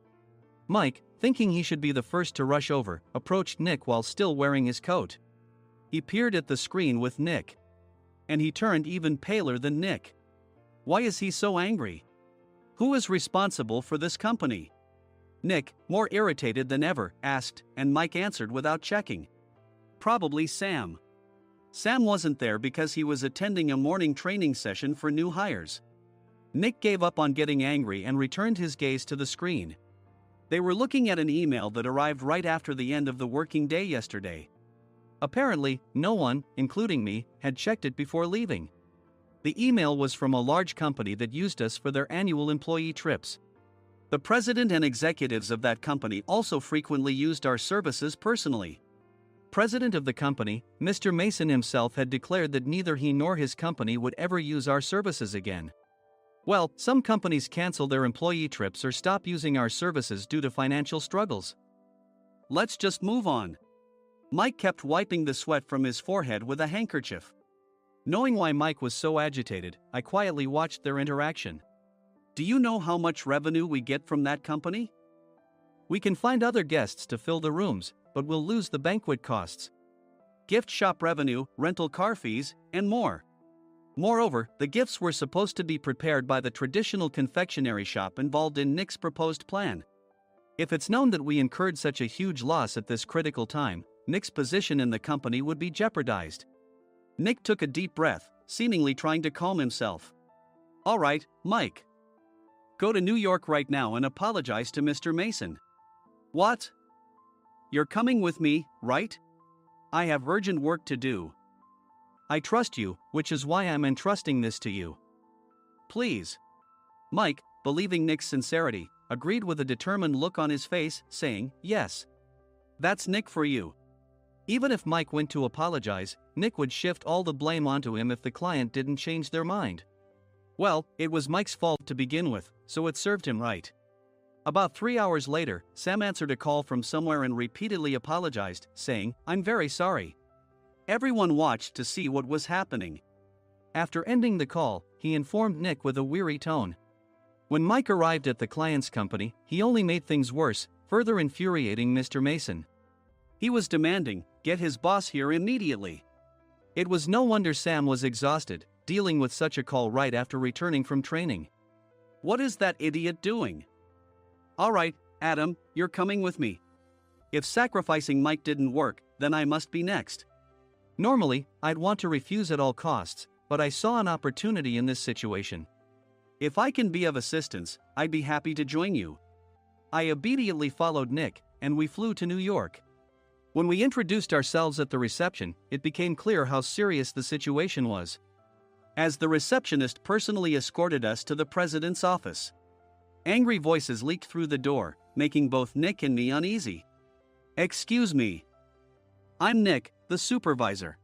Mike, thinking he should be the first to rush over, approached Nick while still wearing his coat. He peered at the screen with Nick. And he turned even paler than Nick. Why is he so angry? Who is responsible for this company? Nick, more irritated than ever, asked, and Mike answered without checking. Probably Sam. Sam wasn't there because he was attending a morning training session for new hires. Nick gave up on getting angry and returned his gaze to the screen. They were looking at an email that arrived right after the end of the working day yesterday. Apparently, no one, including me, had checked it before leaving. The email was from a large company that used us for their annual employee trips. The president and executives of that company also frequently used our services personally. President of the company, Mr. Mason himself had declared that neither he nor his company would ever use our services again. Well, some companies cancel their employee trips or stop using our services due to financial struggles. Let's just move on. Mike kept wiping the sweat from his forehead with a handkerchief. Knowing why Mike was so agitated, I quietly watched their interaction. Do you know how much revenue we get from that company? We can find other guests to fill the rooms, but we'll lose the banquet costs, gift shop revenue, rental car fees, and more. Moreover, the gifts were supposed to be prepared by the traditional confectionery shop involved in Nick's proposed plan. If it's known that we incurred such a huge loss at this critical time, Nick's position in the company would be jeopardized. Nick took a deep breath, seemingly trying to calm himself. All right, Mike. Go to New York right now and apologize to Mr. Mason. What? You're coming with me, right? I have urgent work to do. I trust you, which is why I'm entrusting this to you. Please. Mike, believing Nick's sincerity, agreed with a determined look on his face, saying, yes. That's Nick for you. Even if Mike went to apologize, Nick would shift all the blame onto him if the client didn't change their mind. Well, it was Mike's fault to begin with, so it served him right. About 3 hours later, Sam answered a call from somewhere and repeatedly apologized, saying, I'm very sorry. Everyone watched to see what was happening. After ending the call, he informed Nick with a weary tone. When Mike arrived at the client's company, he only made things worse, further infuriating Mr. Mason. He was demanding, get his boss here immediately. It was no wonder Sam was exhausted, dealing with such a call right after returning from training. What is that idiot doing? All right, Adam, you're coming with me. If sacrificing Mike didn't work, then I must be next. Normally, I'd want to refuse at all costs, but I saw an opportunity in this situation. If I can be of assistance, I'd be happy to join you. I obediently followed Nick, and we flew to New York. When we introduced ourselves at the reception, it became clear how serious the situation was, as the receptionist personally escorted us to the president's office. Angry voices leaked through the door, making both Nick and me uneasy. Excuse me. I'm Nick, the supervisor.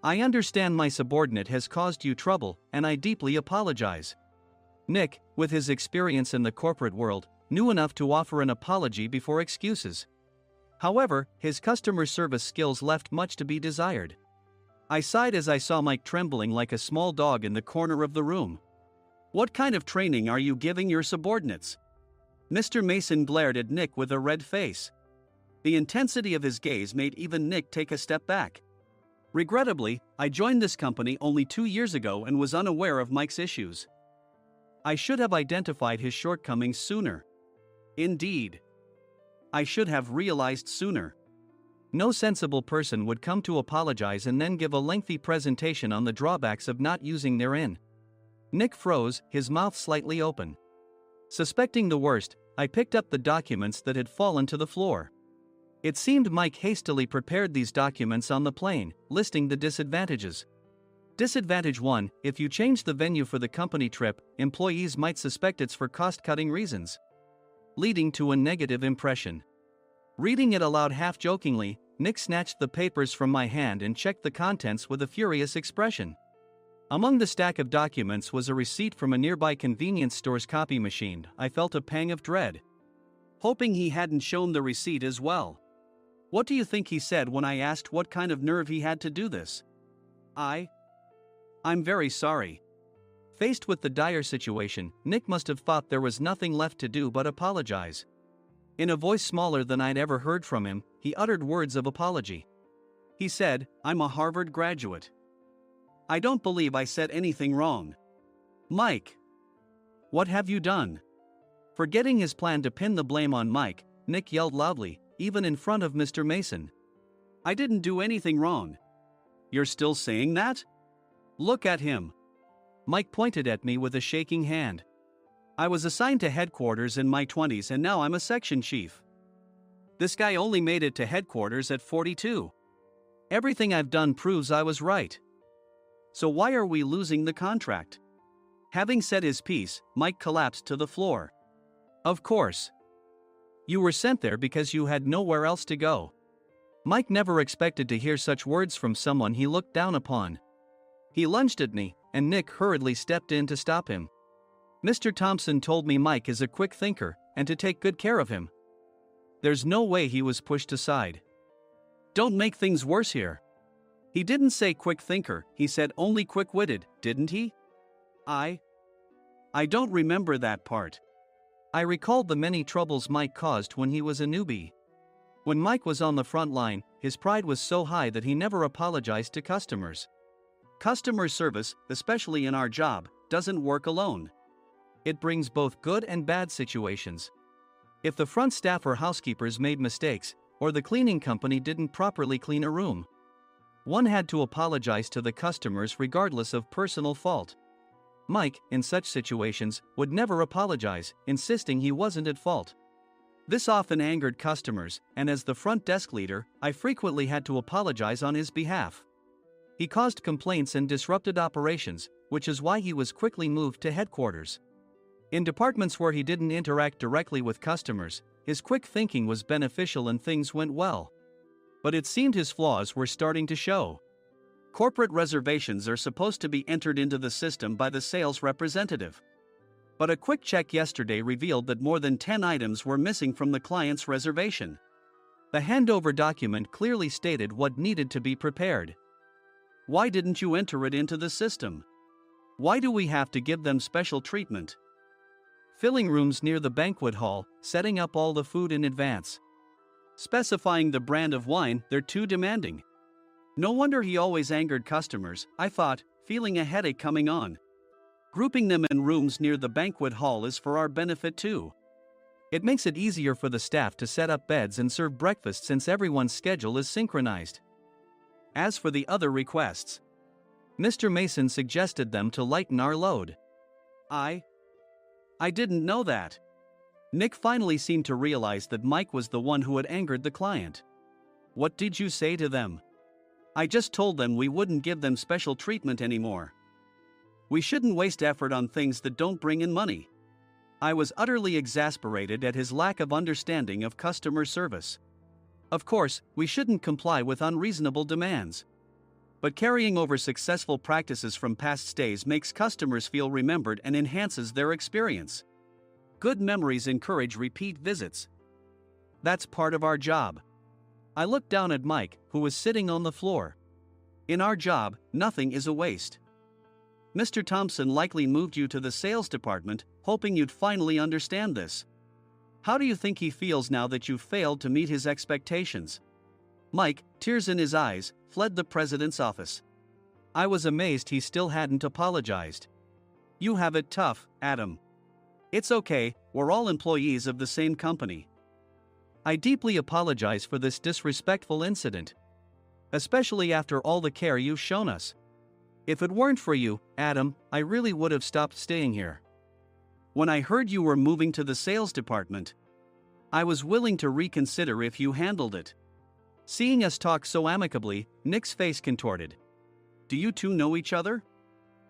I understand my subordinate has caused you trouble, and I deeply apologize. Nick, with his experience in the corporate world, knew enough to offer an apology before excuses. However, his customer service skills left much to be desired. I sighed as I saw Mike trembling like a small dog in the corner of the room. What kind of training are you giving your subordinates? Mr. Mason glared at Nick with a red face. The intensity of his gaze made even Nick take a step back. Regrettably, I joined this company only 2 years ago and was unaware of Mike's issues. I should have identified his shortcomings sooner. Indeed, I should have realized sooner. No sensible person would come to apologize and then give a lengthy presentation on the drawbacks of not using their in. Nick froze, his mouth slightly open. Suspecting the worst, I picked up the documents that had fallen to the floor. It seemed Mike hastily prepared these documents on the plane, listing the disadvantages. Disadvantage 1: if you change the venue for the company trip, employees might suspect it's for cost-cutting reasons, leading to a negative impression. Reading it aloud half-jokingly, Nick snatched the papers from my hand and checked the contents with a furious expression. Among the stack of documents was a receipt from a nearby convenience store's copy machine. I felt a pang of dread, hoping he hadn't shown the receipt as well. What do you think he said when I asked what kind of nerve he had to do this? I'm very sorry. Faced with the dire situation, Nick must have thought there was nothing left to do but apologize. In a voice smaller than I'd ever heard from him, he uttered words of apology. He said, "I'm a Harvard graduate. I don't believe I said anything wrong." Mike, what have you done? Forgetting his plan to pin the blame on Mike, Nick yelled loudly, even in front of Mr. Mason. "I didn't do anything wrong." "You're still saying that? Look at him." Mike pointed at me with a shaking hand. "I was assigned to headquarters in my 20s and now I'm a section chief. This guy only made it to headquarters at 42. Everything I've done proves I was right. So why are we losing the contract?" Having said his piece, Mike collapsed to the floor. "Of course. You were sent there because you had nowhere else to go." Mike never expected to hear such words from someone he looked down upon. He lunged at me, and Nick hurriedly stepped in to stop him. "Mr. Thompson told me Mike is a quick thinker, and to take good care of him." There's no way he was pushed aside. "Don't make things worse here." "He didn't say quick thinker, he said only quick-witted, didn't he?" I don't remember that part." I recalled the many troubles Mike caused when he was a newbie. When Mike was on the front line, his pride was so high that he never apologized to customers. Customer service, especially in our job, doesn't work alone. It brings both good and bad situations. If the front staff or housekeepers made mistakes, or the cleaning company didn't properly clean a room, one had to apologize to the customers regardless of personal fault. Mike, in such situations, would never apologize, insisting he wasn't at fault. This often angered customers, and as the front desk leader, I frequently had to apologize on his behalf. He caused complaints and disrupted operations, which is why he was quickly moved to headquarters. In departments where he didn't interact directly with customers, his quick thinking was beneficial and things went well. But it seemed his flaws were starting to show. Corporate reservations are supposed to be entered into the system by the sales representative. But a quick check yesterday revealed that more than 10 items were missing from the client's reservation. The handover document clearly stated what needed to be prepared. Why didn't you enter it into the system? Why do we have to give them special treatment? Filling rooms near the banquet hall, setting up all the food in advance. Specifying the brand of wine, they're too demanding. No wonder he always angered customers, I thought, feeling a headache coming on. Grouping them in rooms near the banquet hall is for our benefit too. It makes it easier for the staff to set up beds and serve breakfast since everyone's schedule is synchronized. As for the other requests, Mr. Mason suggested them to lighten our load. I didn't know that. Nick finally seemed to realize that Mike was the one who had angered the client. What did you say to them? I just told them we wouldn't give them special treatment anymore. We shouldn't waste effort on things that don't bring in money. I was utterly exasperated at his lack of understanding of customer service. Of course, we shouldn't comply with unreasonable demands. But carrying over successful practices from past stays makes customers feel remembered and enhances their experience. Good memories encourage repeat visits. That's part of our job. I looked down at Mike, who was sitting on the floor. In our job, nothing is a waste. Mr. Thompson likely moved you to the sales department, hoping you'd finally understand this. How do you think he feels now that you've failed to meet his expectations? Mike, tears in his eyes, fled the president's office. I was amazed he still hadn't apologized. You have it tough, Adam. It's okay, we're all employees of the same company. I deeply apologize for this disrespectful incident. Especially after all the care you've shown us. If it weren't for you, Adam, I really would have stopped staying here. When I heard you were moving to the sales department, I was willing to reconsider if you handled it. Seeing us talk so amicably, Nick's face contorted. Do you two know each other?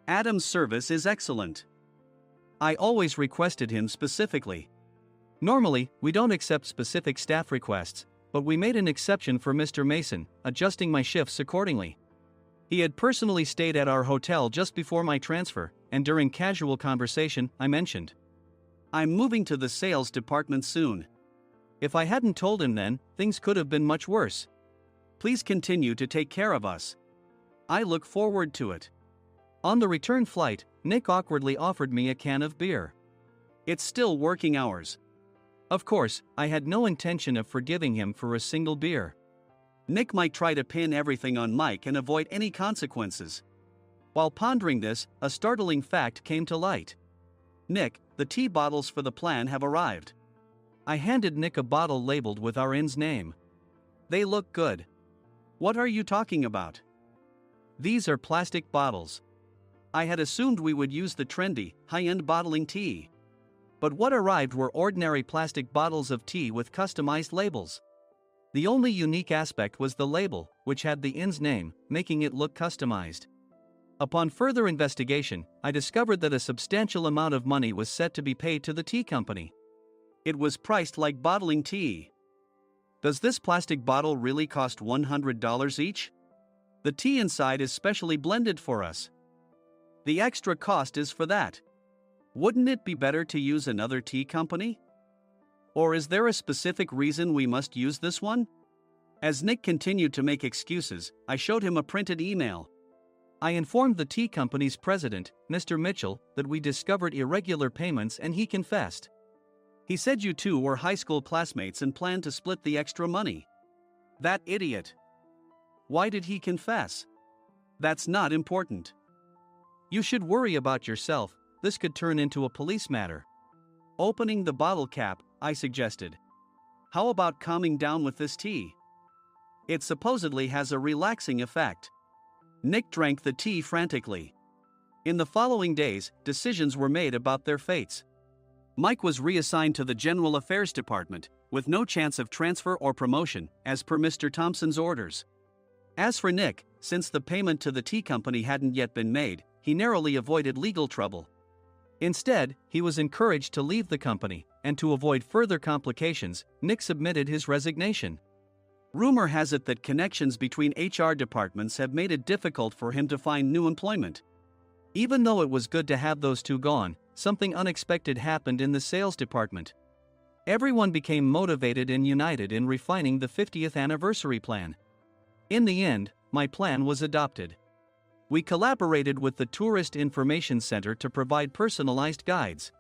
Adam's service is excellent. I always requested him specifically. Normally, we don't accept specific staff requests, but we made an exception for Mr. Mason, adjusting my shifts accordingly. He had personally stayed at our hotel just before my transfer, and during casual conversation, I mentioned, I'm moving to the sales department soon. If I hadn't told him then, things could have been much worse. Please continue to take care of us. I look forward to it. On the return flight, Nick awkwardly offered me a can of beer. It's still working hours. Of course, I had no intention of forgiving him for a single beer. Nick might try to pin everything on Mike and avoid any consequences. While pondering this, a startling fact came to light. Nick, the tea bottles for the plan have arrived. I handed Nick a bottle labeled with our inn's name. They look good. What are you talking about? These are plastic bottles. I had assumed we would use the trendy, high-end bottling tea. But what arrived were ordinary plastic bottles of tea with customized labels. The only unique aspect was the label, which had the inn's name, making it look customized. Upon further investigation, I discovered that a substantial amount of money was set to be paid to the tea company. It was priced like bottling tea. Does this plastic bottle really cost $100 each? The tea inside is specially blended for us. The extra cost is for that. Wouldn't it be better to use another tea company? Or is there a specific reason we must use this one? As Nick continued to make excuses, I showed him a printed email. I informed the tea company's president, Mr. Mitchell, that we discovered irregular payments and he confessed. He said you two were high school classmates and planned to split the extra money. That idiot. Why did he confess? That's not important. You should worry about yourself, this could turn into a police matter. Opening the bottle cap, I suggested. How about calming down with this tea? It supposedly has a relaxing effect. Nick drank the tea frantically. In the following days, decisions were made about their fates. Mike was reassigned to the General Affairs Department, with no chance of transfer or promotion, as per Mr. Thompson's orders. As for Nick, since the payment to the tea company hadn't yet been made, he narrowly avoided legal trouble. Instead, he was encouraged to leave the company, and to avoid further complications, Nick submitted his resignation. Rumor has it that connections between HR departments have made it difficult for him to find new employment. Even though it was good to have those two gone, something unexpected happened in the sales department. Everyone became motivated and united in refining the 50th anniversary plan. In the end, my plan was adopted. We collaborated with the Tourist Information Center to provide personalized guides.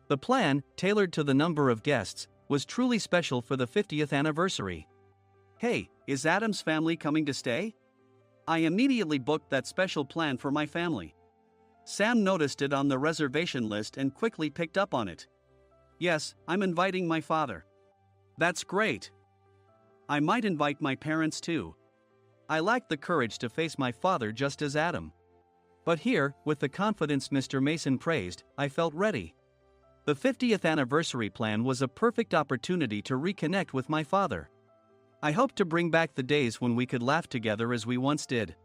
The plan, tailored to the number of guests, was truly special for the 50th anniversary. Hey, is Adam's family coming to stay? I immediately booked that special plan for my family. Sam noticed it on the reservation list and quickly picked up on it. Yes, I'm inviting my father. That's great. I might invite my parents too. I lacked the courage to face my father just as Adam. But here, with the confidence Mr. Mason praised, I felt ready. The 50th anniversary plan was a perfect opportunity to reconnect with my father. I hoped to bring back the days when we could laugh together as we once did.